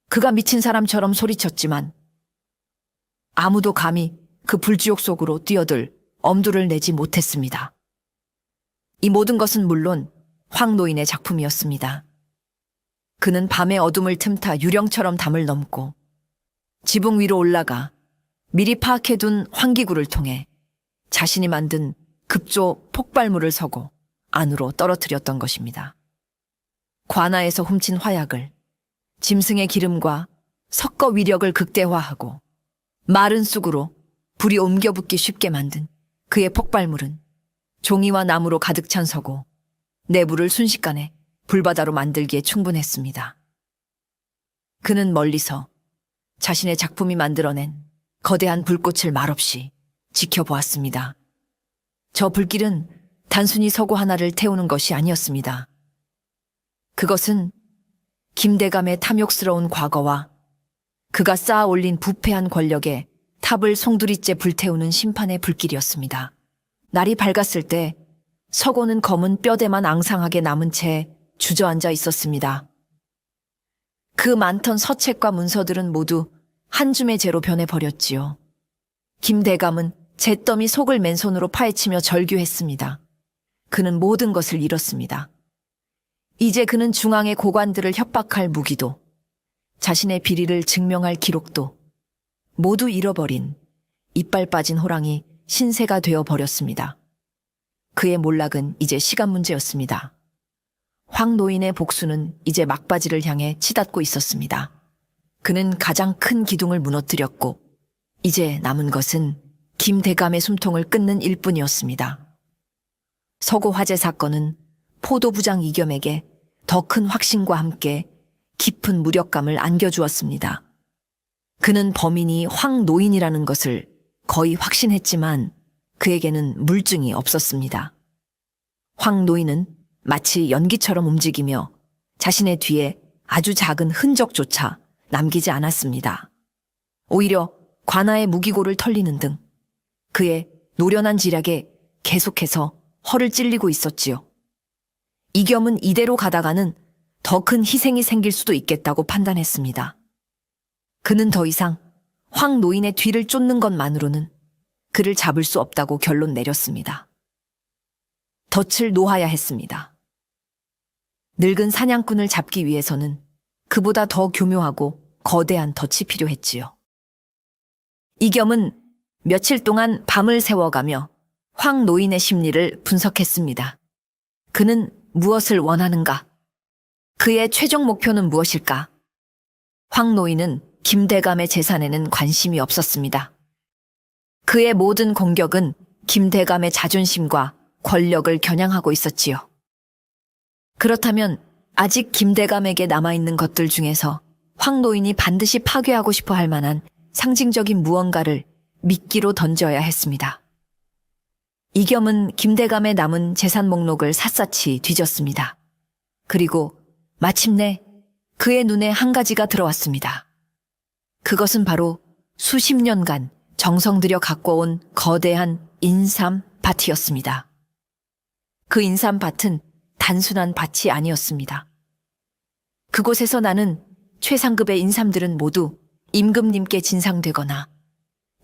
그가 미친 사람처럼 소리쳤지만 아무도 감히 그 불지옥 속으로 뛰어들 엄두를 내지 못했습니다. 이 모든 것은 물론 황 노인의 작품이었습니다. 그는 밤의 어둠을 틈타 유령처럼 담을 넘고 지붕 위로 올라가 미리 파악해둔 환기구를 통해 자신이 만든 급조 폭발물을 서고 안으로 떨어뜨렸던 것입니다. 관아에서 훔친 화약을 짐승의 기름과 섞어 위력을 극대화하고 마른 쑥으로 불이 옮겨 붙기 쉽게 만든 그의 폭발물은 종이와 나무로 가득 찬 서고 내부를 순식간에 불바다로 만들기에 충분했습니다. 그는 멀리서 자신의 작품이 만들어낸 거대한 불꽃을 말없이 지켜보았습니다. 저 불길은 단순히 서고 하나를 태우는 것이 아니었습니다. 그것은 김대감의 탐욕스러운 과거와 그가 쌓아 올린 부패한 권력에 탑을 송두리째 불태우는 심판의 불길이었습니다. 날이 밝았을 때 서고는 검은 뼈대만 앙상하게 남은 채 주저앉아 있었습니다. 그 많던 서책과 문서들은 모두 한 줌의 재로 변해버렸지요. 김대감은 잿더미 속을 맨손으로 파헤치며 절규했습니다. 그는 모든 것을 잃었습니다. 이제 그는 중앙의 고관들을 협박할 무기도, 자신의 비리를 증명할 기록도 모두 잃어버린 이빨 빠진 호랑이 신세가 되어버렸습니다. 그의 몰락은 이제 시간 문제였습니다. 황 노인의 복수는 이제 막바지를 향해 치닫고 있었습니다. 그는 가장 큰 기둥을 무너뜨렸고 이제 남은 것은 김대감의 숨통을 끊는 일뿐이었습니다. 서고 화재 사건은 포도부장 이겸에게 더 큰 확신과 함께 깊은 무력감을 안겨주었습니다. 그는 범인이 황노인이라는 것을 거의 확신했지만 그에게는 물증이 없었습니다. 황노인은 마치 연기처럼 움직이며 자신의 뒤에 아주 작은 흔적조차 남기지 않았습니다. 오히려 관아의 무기고를 털리는 등 그의 노련한 지략에 계속해서 허를 찔리고 있었지요. 이겸은 이대로 가다가는 더 큰 희생이 생길 수도 있겠다고 판단했습니다. 그는 더 이상 황 노인의 뒤를 쫓는 것만으로는 그를 잡을 수 없다고 결론 내렸습니다. 덫을 놓아야 했습니다. 늙은 사냥꾼을 잡기 위해서는 그보다 더 교묘하고 거대한 덫이 필요했지요. 이겸은 며칠 동안 밤을 새워가며 황 노인의 심리를 분석했습니다. 그는 무엇을 원하는가? 그의 최종 목표는 무엇일까? 황 노인은 김대감의 재산에는 관심이 없었습니다. 그의 모든 공격은 김대감의 자존심과 권력을 겨냥하고 있었지요. 그렇다면 아직 김대감에게 남아있는 것들 중에서 황 노인이 반드시 파괴하고 싶어 할 만한 상징적인 무언가를 미끼로 던져야 했습니다. 이겸은 김대감의 남은 재산 목록을 샅샅이 뒤졌습니다. 그리고 마침내 그의 눈에 한 가지가 들어왔습니다. 그것은 바로 수십 년간 정성 들여 가꿔온 거대한 인삼밭이었습니다. 그 인삼밭은 단순한 밭이 아니었습니다. 그곳에서 나는 최상급의 인삼들은 모두 임금님께 진상되거나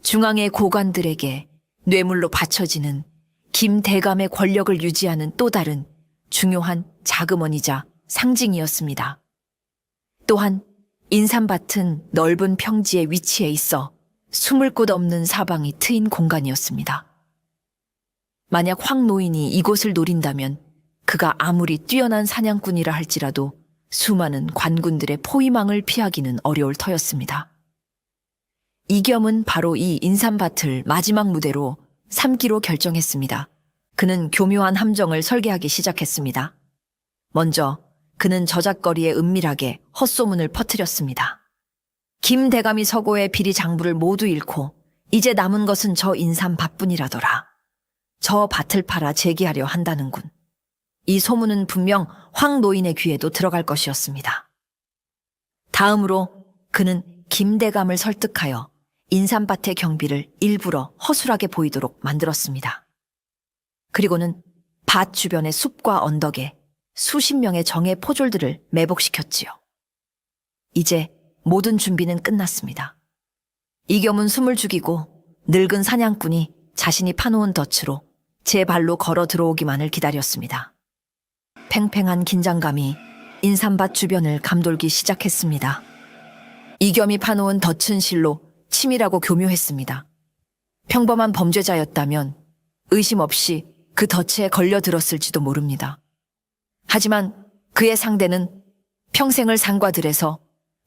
중앙의 고관들에게 뇌물로 바쳐지는 김대감의 권력을 유지하는 또 다른 중요한 자금원이자 상징이었습니다. 또한 인삼밭은 넓은 평지에 위치해 있어 숨을 곳 없는 사방이 트인 공간이었습니다. 만약 황 노인이 이곳을 노린다면 그가 아무리 뛰어난 사냥꾼이라 할지라도 수많은 관군들의 포위망을 피하기는 어려울 터였습니다. 이겸은 바로 이 인삼밭을 마지막 무대로 삼기로 결정했습니다. 그는 교묘한 함정을 설계하기 시작했습니다. 먼저 그는 저잣거리에 은밀하게 헛소문을 퍼뜨렸습니다. 김대감이 서고의 비리 장부를 모두 잃고 이제 남은 것은 저 인삼밭뿐이라더라. 저 밭을 팔아 재기하려 한다는군. 이 소문은 분명 황 노인의 귀에도 들어갈 것이었습니다. 다음으로 그는 김대감을 설득하여 인삼밭의 경비를 일부러 허술하게 보이도록 만들었습니다. 그리고는 밭 주변의 숲과 언덕에 수십 명의 정예 포졸들을 매복시켰지요. 이제 모든 준비는 끝났습니다. 이겸은 숨을 죽이고 늙은 사냥꾼이 자신이 파놓은 덫으로 제 발로 걸어 들어오기만을 기다렸습니다. 팽팽한 긴장감이 인삼밭 주변을 감돌기 시작했습니다. 이겸이 파놓은 덫은 실로 치밀하고 교묘했습니다. 평범한 범죄자였다면 의심 없이 그 덫에 걸려들었을지도 모릅니다. 하지만 그의 상대는 평생을 산과들에서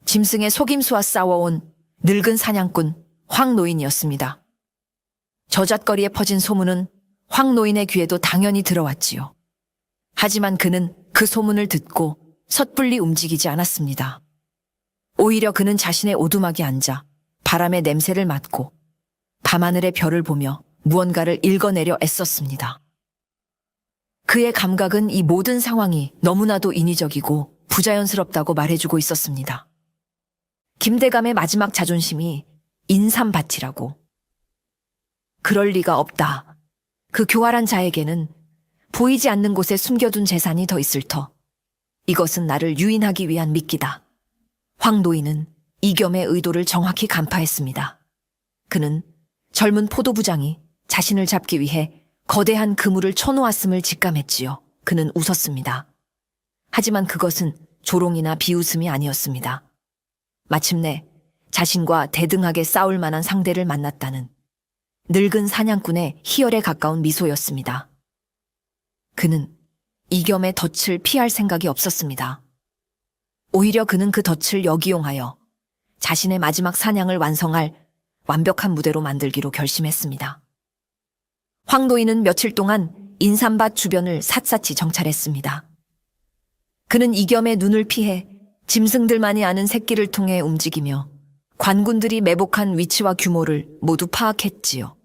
짐승의 속임수와 싸워온 늙은 사냥꾼 황 노인이었습니다. 저잣거리에 퍼진 소문은 황 노인의 귀에도 당연히 들어왔지요. 하지만 그는 그 소문을 듣고 섣불리 움직이지 않았습니다. 오히려 그는 자신의 오두막에 앉아 바람의 냄새를 맡고 밤하늘의 별을 보며 무언가를 읽어내려 애썼습니다. 그의 감각은 이 모든 상황이 너무나도 인위적이고 부자연스럽다고 말해주고 있었습니다. 김대감의 마지막 자존심이 인삼밭이라고. 그럴 리가 없다. 그 교활한 자에게는 보이지 않는 곳에 숨겨둔 재산이 더 있을 터. 이것은 나를 유인하기 위한 미끼다. 황 노인은 이겸의 의도를 정확히 간파했습니다. 그는 젊은 포도부장이 자신을 잡기 위해 거대한 그물을 쳐놓았음을 직감했지요. 그는 웃었습니다. 하지만 그것은 조롱이나 비웃음이 아니었습니다. 마침내 자신과 대등하게 싸울 만한 상대를 만났다는 늙은 사냥꾼의 희열에 가까운 미소였습니다. 그는 이겸의 덫을 피할 생각이 없었습니다. 오히려 그는 그 덫을 역이용하여 자신의 마지막 사냥을 완성할 완벽한 무대로 만들기로 결심했습니다. 황 노인은 며칠 동안 인삼밭 주변을 샅샅이 정찰했습니다. 그는 이겸의 눈을 피해 짐승들만이 아는 새끼를 통해 움직이며 관군들이 매복한 위치와 규모를 모두 파악했지요.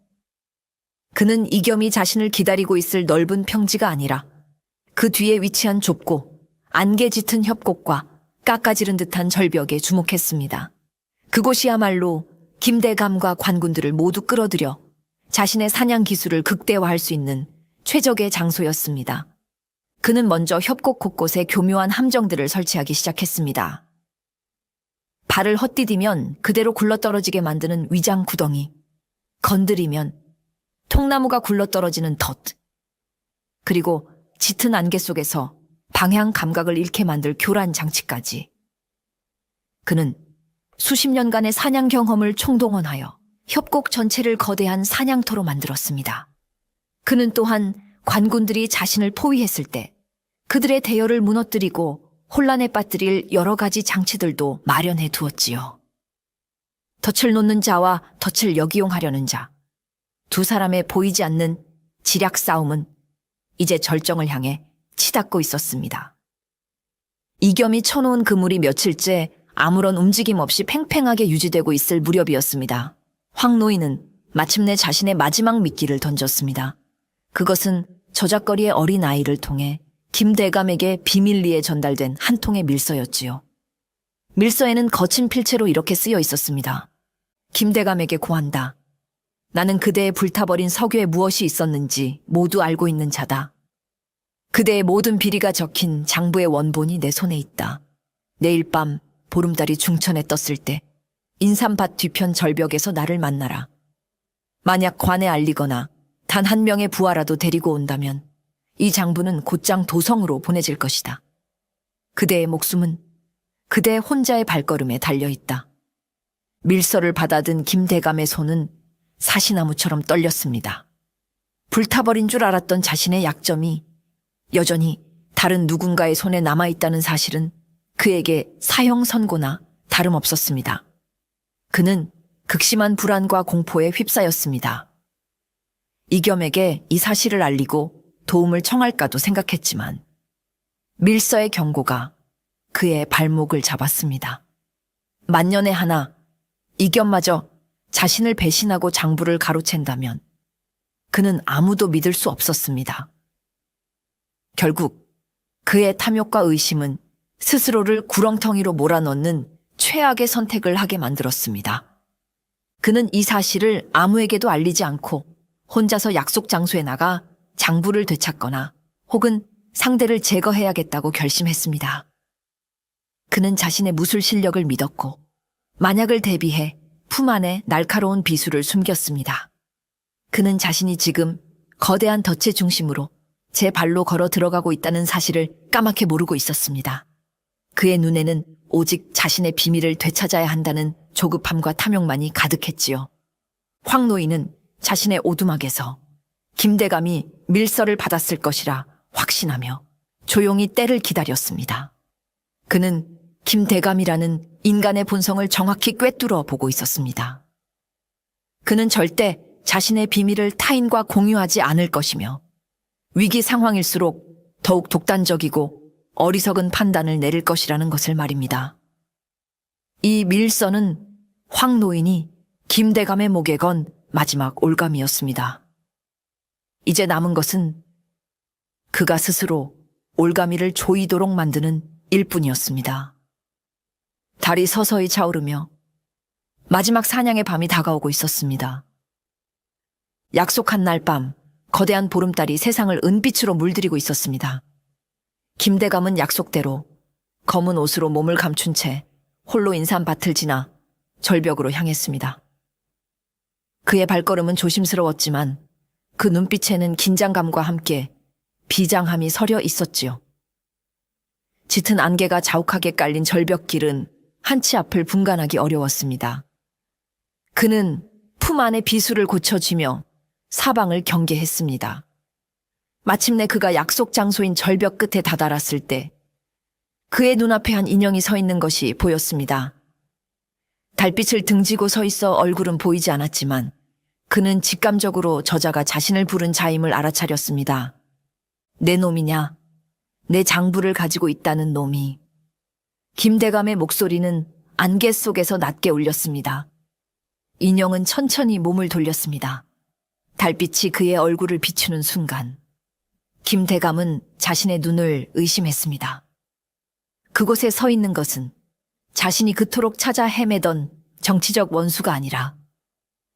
그는 이겸이 자신을 기다리고 있을 넓은 평지가 아니라 그 뒤에 위치한 좁고 안개 짙은 협곡과 깎아지른 듯한 절벽에 주목했습니다. 그곳이야말로 김대감과 관군들을 모두 끌어들여 자신의 사냥 기술을 극대화할 수 있는 최적의 장소였습니다. 그는 먼저 협곡 곳곳에 교묘한 함정들을 설치하기 시작했습니다. 발을 헛디디면 그대로 굴러떨어지게 만드는 위장 구덩이, 건드리면 통나무가 굴러떨어지는 덫, 그리고 짙은 안개 속에서 방향 감각을 잃게 만들 교란 장치까지. 그는 수십 년간의 사냥 경험을 총동원하여 협곡 전체를 거대한 사냥터로 만들었습니다. 그는 또한 관군들이 자신을 포위했을 때 그들의 대열을 무너뜨리고 혼란에 빠뜨릴 여러 가지 장치들도 마련해 두었지요. 덫을 놓는 자와 덫을 역이용하려는 자, 두 사람의 보이지 않는 지략 싸움은 이제 절정을 향해 치닫고 있었습니다. 이겸이 쳐놓은 그물이 며칠째 아무런 움직임 없이 팽팽하게 유지되고 있을 무렵이었습니다. 황노인은 마침내 자신의 마지막 미끼를 던졌습니다. 그것은 저작거리의 어린 아이를 통해 김대감에게 비밀리에 전달된 한 통의 밀서였지요. 밀서에는 거친 필체로 이렇게 쓰여 있었습니다. 김대감에게 고한다. 나는 그대의 불타버린 서교에 무엇이 있었는지 모두 알고 있는 자다. 그대의 모든 비리가 적힌 장부의 원본이 내 손에 있다. 내일 밤 보름달이 중천에 떴을 때 인삼밭 뒤편 절벽에서 나를 만나라. 만약 관에 알리거나 단 한 명의 부하라도 데리고 온다면 이 장부는 곧장 도성으로 보내질 것이다. 그대의 목숨은 그대 혼자의 발걸음에 달려있다. 밀서를 받아든 김대감의 손은 사시나무처럼 떨렸습니다. 불타버린 줄 알았던 자신의 약점이 여전히 다른 누군가의 손에 남아있다는 사실은 그에게 사형 선고나 다름없었습니다. 그는 극심한 불안과 공포에 휩싸였습니다. 이겸에게 이 사실을 알리고 도움을 청할까도 생각했지만 밀서의 경고가 그의 발목을 잡았습니다. 만년에 하나 이겸마저 자신을 배신하고 장부를 가로챈다면 그는 아무도 믿을 수 없었습니다. 결국 그의 탐욕과 의심은 스스로를 구렁텅이로 몰아넣는 최악의 선택을 하게 만들었습니다. 그는 이 사실을 아무에게도 알리지 않고 혼자서 약속 장소에 나가 장부를 되찾거나 혹은 상대를 제거해야겠다고 결심했습니다. 그는 자신의 무술 실력을 믿었고 만약을 대비해 품 안에 날카로운 비수를 숨겼습니다. 그는 자신이 지금 거대한 덫의 중심으로 제 발로 걸어 들어가고 있다는 사실을 까맣게 모르고 있었습니다. 그의 눈에는 오직 자신의 비밀을 되찾아야 한다는 조급함과 탐욕만이 가득했지요. 황노인은 자신의 오두막에서 김대감이 밀서를 받았을 것이라 확신하며 조용히 때를 기다렸습니다. 그는 김대감이라는 인간의 본성을 정확히 꿰뚫어 보고 있었습니다. 그는 절대 자신의 비밀을 타인과 공유하지 않을 것이며 위기 상황일수록 더욱 독단적이고 어리석은 판단을 내릴 것이라는 것을 말입니다. 이 밀서는 황노인이 김대감의 목에 건 마지막 올감이었습니다. 이제 남은 것은 그가 스스로 올가미를 조이도록 만드는 일뿐이었습니다. 달이 서서히 차오르며 마지막 사냥의 밤이 다가오고 있었습니다. 약속한 날 밤 거대한 보름달이 세상을 은빛으로 물들이고 있었습니다. 김대감은 약속대로 검은 옷으로 몸을 감춘 채 홀로 인삼밭을 지나 절벽으로 향했습니다. 그의 발걸음은 조심스러웠지만 그 눈빛에는 긴장감과 함께 비장함이 서려 있었지요. 짙은 안개가 자욱하게 깔린 절벽길은 한치 앞을 분간하기 어려웠습니다. 그는 품 안의 비수를 고쳐쥐며 사방을 경계했습니다. 마침내 그가 약속 장소인 절벽 끝에 다다랐을 때 그의 눈앞에 한 인형이 서 있는 것이 보였습니다. 달빛을 등지고 서 있어 얼굴은 보이지 않았지만 그는 직감적으로 저자가 자신을 부른 자임을 알아차렸습니다. 내 놈이냐? 내 장부를 가지고 있다는 놈이. 김대감의 목소리는 안개 속에서 낮게 울렸습니다. 인형은 천천히 몸을 돌렸습니다. 달빛이 그의 얼굴을 비추는 순간 김대감은 자신의 눈을 의심했습니다. 그곳에 서 있는 것은 자신이 그토록 찾아 헤매던 정치적 원수가 아니라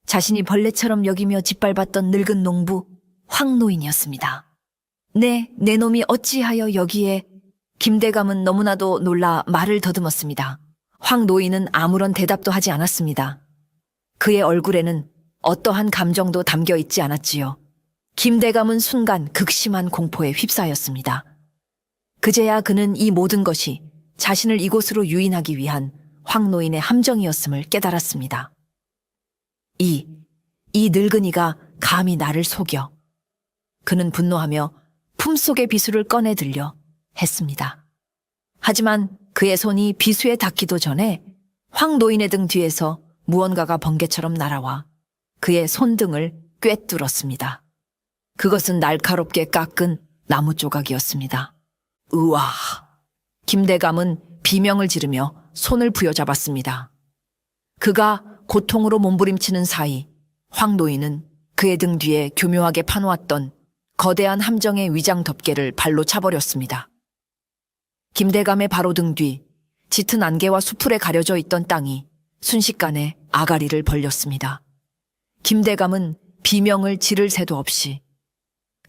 자신이 벌레처럼 여기며 짓밟았던 늙은 농부 황노인이었습니다. 네, 내 놈이 어찌하여 여기에. 김대감은 너무나도 놀라 말을 더듬었습니다. 황노인은 아무런 대답도 하지 않았습니다. 그의 얼굴에는 어떠한 감정도 담겨 있지 않았지요. 김대감은 순간 극심한 공포에 휩싸였습니다. 그제야 그는 이 모든 것이 자신을 이곳으로 유인하기 위한 황노인의 함정이었음을 깨달았습니다. 이 늙은이가 감히 나를 속여. 그는 분노하며 품속의 비수를 꺼내 들려 했습니다. 하지만 그의 손이 비수에 닿기도 전에 황노인의 등 뒤에서 무언가가 번개처럼 날아와 그의 손등을 꿰뚫었습니다. 그것은 날카롭게 깎은 나무 조각이었습니다. 우와! 김대감은 비명을 지르며 손을 부여잡았습니다. 그가 고통으로 몸부림치는 사이 황노인은 그의 등 뒤에 교묘하게 파놓았던 거대한 함정의 위장 덮개를 발로 차버렸습니다. 김대감의 바로 등 뒤 짙은 안개와 수풀에 가려져 있던 땅이 순식간에 아가리를 벌렸습니다. 김대감은 비명을 지를 새도 없이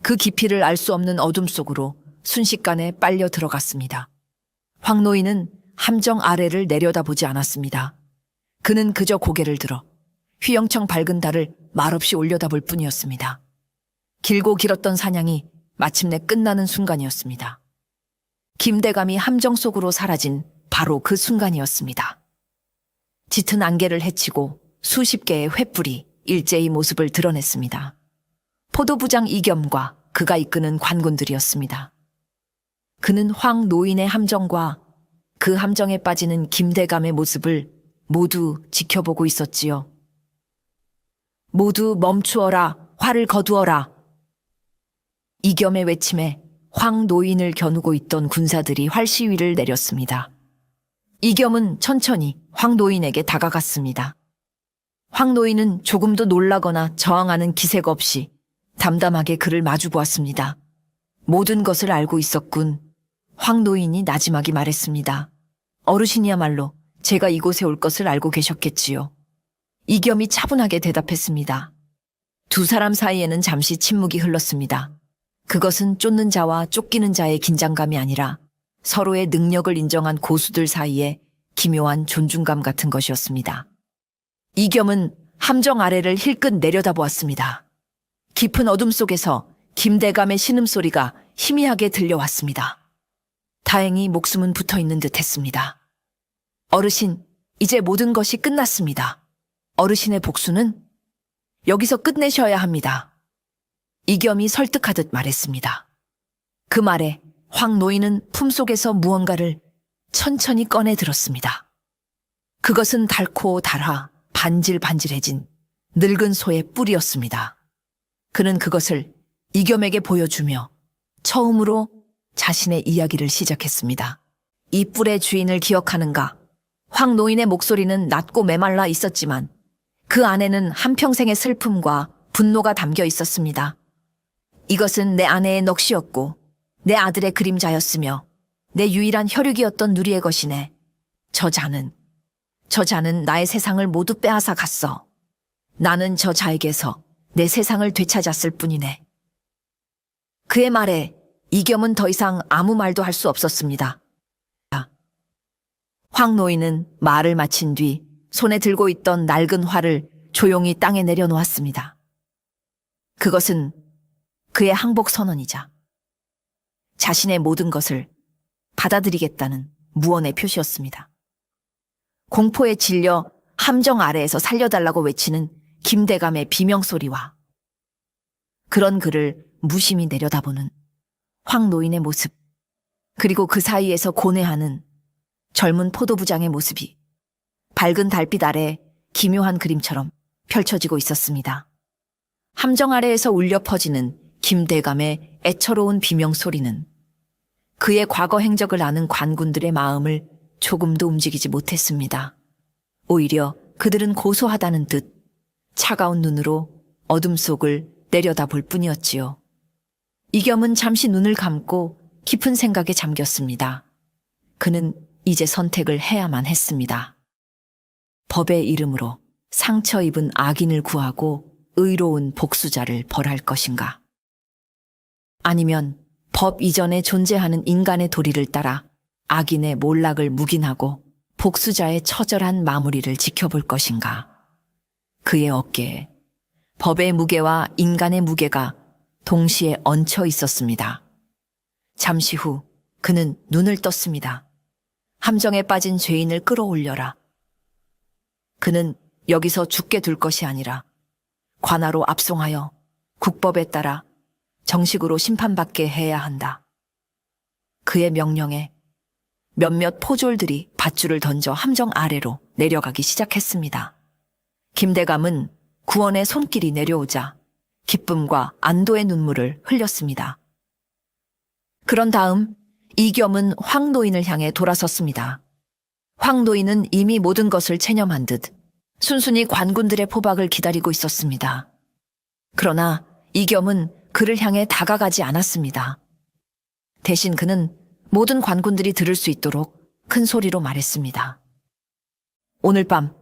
그 깊이를 알 수 없는 어둠 속으로 순식간에 빨려 들어갔습니다. 황노인은 함정 아래를 내려다보지 않았습니다. 그는 그저 고개를 들어 휘영청 밝은 달을 말없이 올려다볼 뿐이었습니다. 길고 길었던 사냥이 마침내 끝나는 순간이었습니다. 김대감이 함정 속으로 사라진 바로 그 순간이었습니다. 짙은 안개를 헤치고 수십 개의 횃불이 일제히 모습을 드러냈습니다. 포도부장 이겸과 그가 이끄는 관군들이었습니다. 그는 황노인의 함정과 그 함정에 빠지는 김대감의 모습을 모두 지켜보고 있었지요. 모두 멈추어라, 활을 거두어라. 이겸의 외침에 황노인을 겨누고 있던 군사들이 활시위를 내렸습니다. 이겸은 천천히 황노인에게 다가갔습니다. 황노인은 조금도 놀라거나 저항하는 기색 없이 담담하게 그를 마주보았습니다. 모든 것을 알고 있었군. 황노인이 나지막이 말했습니다. 어르신이야말로 제가 이곳에 올 것을 알고 계셨겠지요. 이겸이 차분하게 대답했습니다. 두 사람 사이에는 잠시 침묵이 흘렀습니다. 그것은 쫓는 자와 쫓기는 자의 긴장감이 아니라 서로의 능력을 인정한 고수들 사이의 기묘한 존중감 같은 것이었습니다. 이겸은 함정 아래를 힐끗 내려다보았습니다. 깊은 어둠 속에서 김대감의 신음소리가 희미하게 들려왔습니다. 다행히 목숨은 붙어있는 듯 했습니다. 어르신, 이제 모든 것이 끝났습니다. 어르신의 복수는 여기서 끝내셔야 합니다. 이겸이 설득하듯 말했습니다. 그 말에 황노인은 품속에서 무언가를 천천히 꺼내 들었습니다. 그것은 달고 달아 반질반질해진 늙은 소의 뿔이었습니다. 그는 그것을 이겸에게 보여주며 처음으로 자신의 이야기를 시작했습니다. 이 뿔의 주인을 기억하는가? 황노인의 목소리는 낮고 메말라 있었지만 그 안에는 한평생의 슬픔과 분노가 담겨 있었습니다. 이것은 내 아내의 넋이었고 내 아들의 그림자였으며 내 유일한 혈육이었던 누리의 것이네. 저 자는 나의 세상을 모두 빼앗아 갔어. 나는 저 자에게서 내 세상을 되찾았을 뿐이네. 그의 말에 이겸은 더 이상 아무 말도 할 수 없었습니다. 황노인은 말을 마친 뒤 손에 들고 있던 낡은 활을 조용히 땅에 내려놓았습니다. 그것은 그의 항복 선언이자 자신의 모든 것을 받아들이겠다는 무언의 표시였습니다. 공포에 질려 함정 아래에서 살려달라고 외치는 김대감의 비명소리와 그런 그를 무심히 내려다보는 황노인의 모습, 그리고 그 사이에서 고뇌하는 젊은 포도부장의 모습이 밝은 달빛 아래 기묘한 그림처럼 펼쳐지고 있었습니다. 함정 아래에서 울려 퍼지는 김대감의 애처로운 비명소리는 그의 과거 행적을 아는 관군들의 마음을 조금도 움직이지 못했습니다. 오히려 그들은 고소하다는 듯 차가운 눈으로 어둠 속을 내려다볼 뿐이었지요. 이겸은 잠시 눈을 감고 깊은 생각에 잠겼습니다. 그는 이제 선택을 해야만 했습니다. 법의 이름으로 상처 입은 악인을 구하고 의로운 복수자를 벌할 것인가? 아니면 법 이전에 존재하는 인간의 도리를 따라 악인의 몰락을 묵인하고 복수자의 처절한 마무리를 지켜볼 것인가? 그의 어깨에 법의 무게와 인간의 무게가 동시에 얹혀 있었습니다. 잠시 후 그는 눈을 떴습니다. 함정에 빠진 죄인을 끌어올려라. 그는 여기서 죽게 둘 것이 아니라 관하로 압송하여 국법에 따라 정식으로 심판받게 해야 한다. 그의 명령에 몇몇 포졸들이 밧줄을 던져 함정 아래로 내려가기 시작했습니다. 김대감은 구원의 손길이 내려오자 기쁨과 안도의 눈물을 흘렸습니다. 그런 다음 이겸은 황노인을 향해 돌아섰습니다. 황노인은 이미 모든 것을 체념한 듯 순순히 관군들의 포박을 기다리고 있었습니다. 그러나 이겸은 그를 향해 다가가지 않았습니다. 대신 그는 모든 관군들이 들을 수 있도록 큰 소리로 말했습니다. 오늘 밤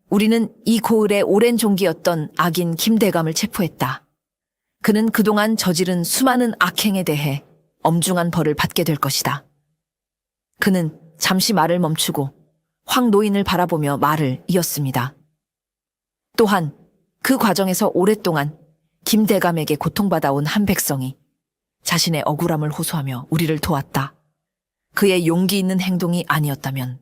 우리는 이 고을의 오랜 종기였던 악인 김대감을 체포했다. 그는 그동안 저지른 수많은 악행에 대해 엄중한 벌을 받게 될 것이다. 그는 잠시 말을 멈추고 황노인을 바라보며 말을 이었습니다. 또한 그 과정에서 오랫동안 김대감에게 고통받아온 한 백성이 자신의 억울함을 호소하며 우리를 도왔다. 그의 용기 있는 행동이 아니었다면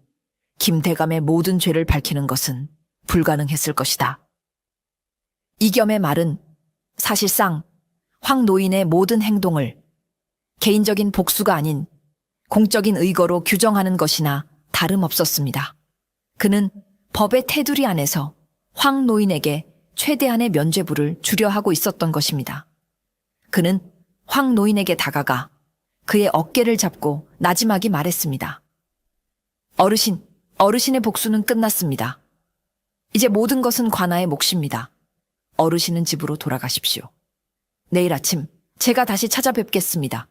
김대감의 모든 죄를 밝히는 것은 불가능했을 것이다. 이겸의 말은 사실상 황노인의 모든 행동을 개인적인 복수가 아닌 공적인 의거로 규정하는 것이나 다름없었습니다. 그는 법의 테두리 안에서 황노인에게 최대한의 면죄부를 주려 하고 있었던 것입니다. 그는 황노인에게 다가가 그의 어깨를 잡고 나지막이 말했습니다. 어르신의 복수는 끝났습니다. 이제 모든 것은 관아의 몫입니다. 어르신은 집으로 돌아가십시오. 내일 아침 제가 다시 찾아뵙겠습니다.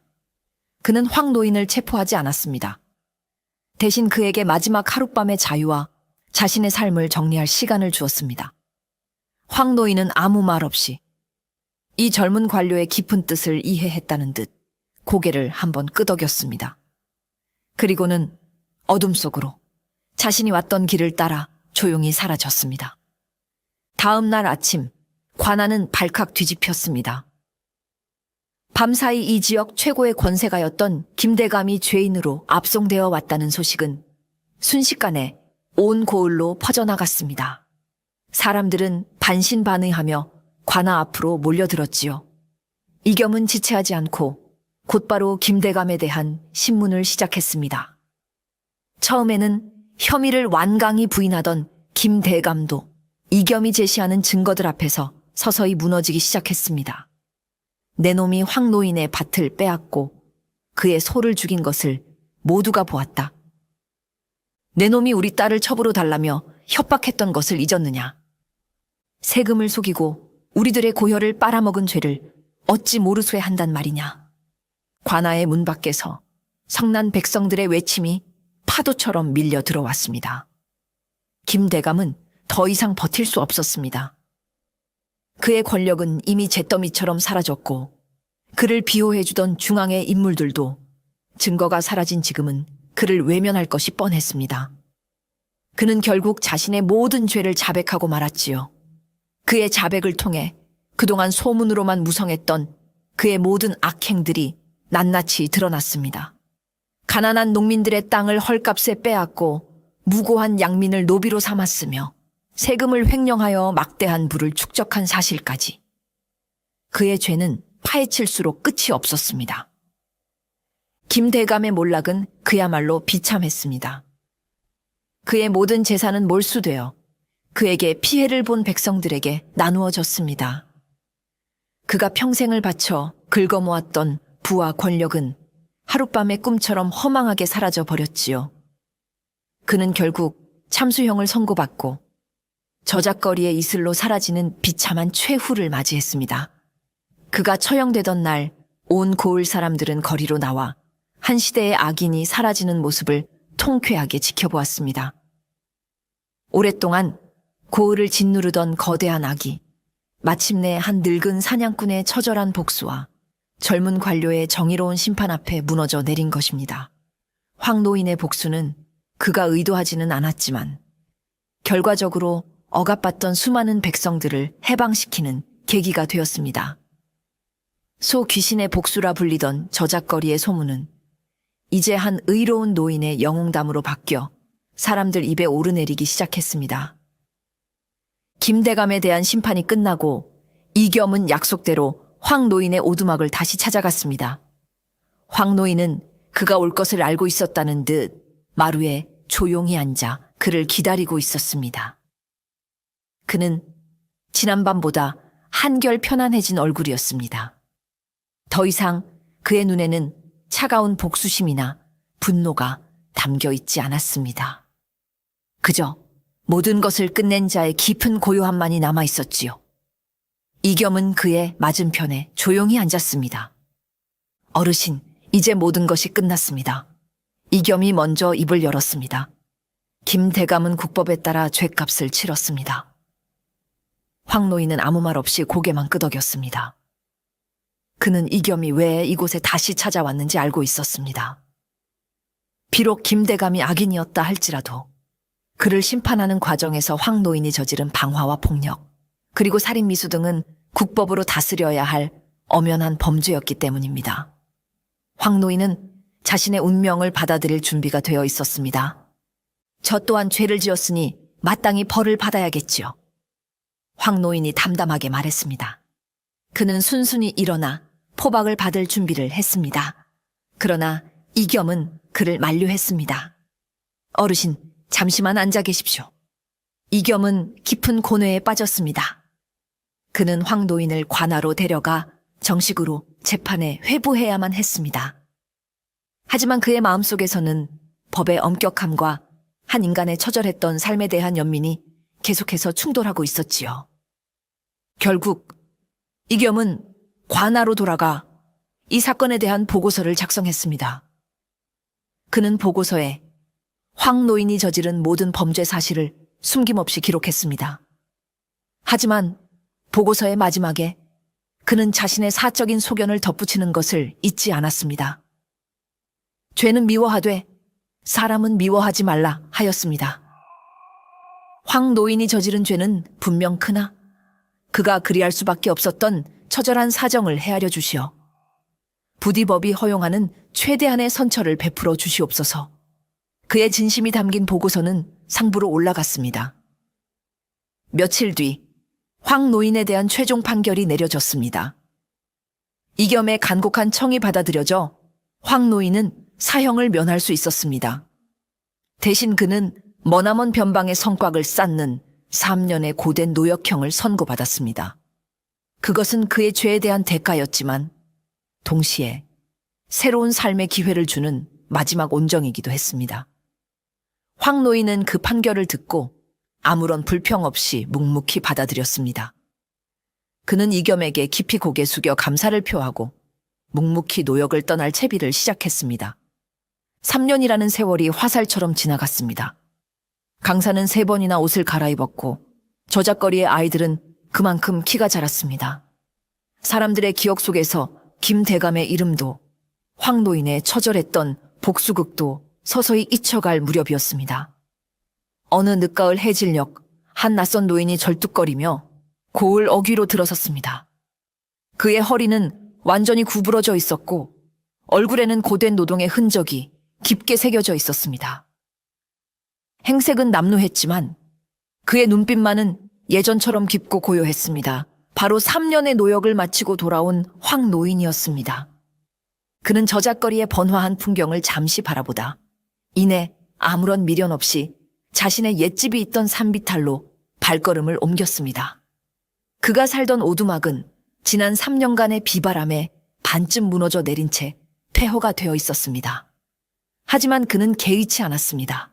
그는 황노인을 체포하지 않았습니다. 대신 그에게 마지막 하룻밤의 자유와 자신의 삶을 정리할 시간을 주었습니다. 황노인은 아무 말 없이 이 젊은 관료의 깊은 뜻을 이해했다는 듯 고개를 한번 끄덕였습니다. 그리고는 어둠 속으로 자신이 왔던 길을 따라 조용히 사라졌습니다. 다음 날 아침 관아는 발칵 뒤집혔습니다. 밤사이 이 지역 최고의 권세가였던 김대감이 죄인으로 압송되어 왔다는 소식은 순식간에 온 고을로 퍼져나갔습니다. 사람들은 반신반의하며 관아 앞으로 몰려들었지요. 이겸은 지체하지 않고 곧바로 김대감에 대한 신문을 시작했습니다. 처음에는 혐의를 완강히 부인하던 김대감도 이겸이 제시하는 증거들 앞에서 서서히 무너지기 시작했습니다. 내 놈이 황노인의 밭을 빼앗고 그의 소를 죽인 것을 모두가 보았다. 내 놈이 우리 딸을 첩으로 달라며 협박했던 것을 잊었느냐. 세금을 속이고 우리들의 고혈을 빨아먹은 죄를 어찌 모르쇠 한단 말이냐. 관아의 문 밖에서 성난 백성들의 외침이 파도처럼 밀려 들어왔습니다. 김대감은 더 이상 버틸 수 없었습니다. 그의 권력은 이미 잿더미처럼 사라졌고 그를 비호해주던 중앙의 인물들도 증거가 사라진 지금은 그를 외면할 것이 뻔했습니다. 그는 결국 자신의 모든 죄를 자백하고 말았지요. 그의 자백을 통해 그동안 소문으로만 무성했던 그의 모든 악행들이 낱낱이 드러났습니다. 가난한 농민들의 땅을 헐값에 빼앗고 무고한 양민을 노비로 삼았으며 세금을 횡령하여 막대한 부를 축적한 사실까지. 그의 죄는 파헤칠수록 끝이 없었습니다. 김대감의 몰락은 그야말로 비참했습니다. 그의 모든 재산은 몰수되어 그에게 피해를 본 백성들에게 나누어졌습니다. 그가 평생을 바쳐 긁어모았던 부와 권력은 하룻밤의 꿈처럼 허망하게 사라져 버렸지요. 그는 결국 참수형을 선고받고 저작거리의 이슬로 사라지는 비참한 최후를 맞이했습니다. 그가 처형되던 날 온 고을 사람들은 거리로 나와 한 시대의 악인이 사라지는 모습을 통쾌하게 지켜보았습니다. 오랫동안 고을을 짓누르던 거대한 악이 마침내 한 늙은 사냥꾼의 처절한 복수와 젊은 관료의 정의로운 심판 앞에 무너져 내린 것입니다. 황노인의 복수는 그가 의도하지는 않았지만 결과적으로 억압받던 수많은 백성들을 해방시키는 계기가 되었습니다. 소 귀신의 복수라 불리던 저작거리의 소문은 이제 한 의로운 노인의 영웅담으로 바뀌어 사람들 입에 오르내리기 시작했습니다. 김대감에 대한 심판이 끝나고 이겸은 약속대로 황노인의 오두막을 다시 찾아갔습니다. 황노인은 그가 올 것을 알고 있었다는 듯 마루에 조용히 앉아 그를 기다리고 있었습니다. 그는 지난밤보다 한결 편안해진 얼굴이었습니다. 더 이상 그의 눈에는 차가운 복수심이나 분노가 담겨 있지 않았습니다. 그저 모든 것을 끝낸 자의 깊은 고요함만이 남아 있었지요. 이겸은 그의 맞은편에 조용히 앉았습니다. 어르신, 이제 모든 것이 끝났습니다. 이겸이 먼저 입을 열었습니다. 김대감은 국법에 따라 죗값을 치렀습니다. 황노인은 아무 말 없이 고개만 끄덕였습니다. 그는 이겸이 왜 이곳에 다시 찾아왔는지 알고 있었습니다. 비록 김대감이 악인이었다 할지라도 그를 심판하는 과정에서 황노인이 저지른 방화와 폭력, 그리고 살인미수 등은 국법으로 다스려야 할 엄연한 범죄였기 때문입니다. 황노인은 자신의 운명을 받아들일 준비가 되어 있었습니다. 저 또한 죄를 지었으니 마땅히 벌을 받아야겠지요. 황노인이 담담하게 말했습니다. 그는 순순히 일어나 포박을 받을 준비를 했습니다. 그러나 이겸은 그를 만류했습니다. 어르신, 잠시만 앉아 계십시오. 이겸은 깊은 고뇌에 빠졌습니다. 그는 황노인을 관하로 데려가 정식으로 재판에 회부해야만 했습니다. 하지만 그의 마음속에서는 법의 엄격함과 한 인간의 처절했던 삶에 대한 연민이 계속해서 충돌하고 있었지요. 결국 이겸은 관하로 돌아가 이 사건에 대한 보고서를 작성했습니다. 그는 보고서에 황노인이 저지른 모든 범죄 사실을 숨김없이 기록했습니다. 하지만 보고서의 마지막에 그는 자신의 사적인 소견을 덧붙이는 것을 잊지 않았습니다. 죄는 미워하되 사람은 미워하지 말라 하였습니다. 황노인이 저지른 죄는 분명 크나 그가 그리할 수밖에 없었던 처절한 사정을 헤아려 주시어 부디 법이 허용하는 최대한의 선처를 베풀어 주시옵소서. 그의 진심이 담긴 보고서는 상부로 올라갔습니다. 며칠 뒤 황노인에 대한 최종 판결이 내려졌습니다. 이겸의 간곡한 청이 받아들여져 황노인은 사형을 면할 수 있었습니다. 대신 그는 머나먼 변방의 성곽을 쌓는 3년의 고된 노역형을 선고받았습니다. 그것은 그의 죄에 대한 대가였지만 동시에 새로운 삶의 기회를 주는 마지막 온정이기도 했습니다. 황노인은 그 판결을 듣고 아무런 불평 없이 묵묵히 받아들였습니다. 그는 이겸에게 깊이 고개 숙여 감사를 표하고 묵묵히 노역을 떠날 채비를 시작했습니다. 3년이라는 세월이 화살처럼 지나갔습니다. 강사는 3번이나 옷을 갈아입었고 저작거리의 아이들은 그만큼 키가 자랐습니다. 사람들의 기억 속에서 김대감의 이름도 황노인의 처절했던 복수극도 서서히 잊혀갈 무렵이었습니다. 어느 늦가을 해질녘 한 낯선 노인이 절뚝거리며 고을 어귀로 들어섰습니다. 그의 허리는 완전히 구부러져 있었고 얼굴에는 고된 노동의 흔적이 깊게 새겨져 있었습니다. 행색은 남루했지만 그의 눈빛만은 예전처럼 깊고 고요했습니다. 바로 3년의 노역을 마치고 돌아온 황노인이었습니다. 그는 저작거리의 번화한 풍경을 잠시 바라보다 이내 아무런 미련 없이 자신의 옛집이 있던 산비탈로 발걸음을 옮겼습니다. 그가 살던 오두막은 지난 3년간의 비바람에 반쯤 무너져 내린 채 폐허가 되어 있었습니다. 하지만 그는 개의치 않았습니다.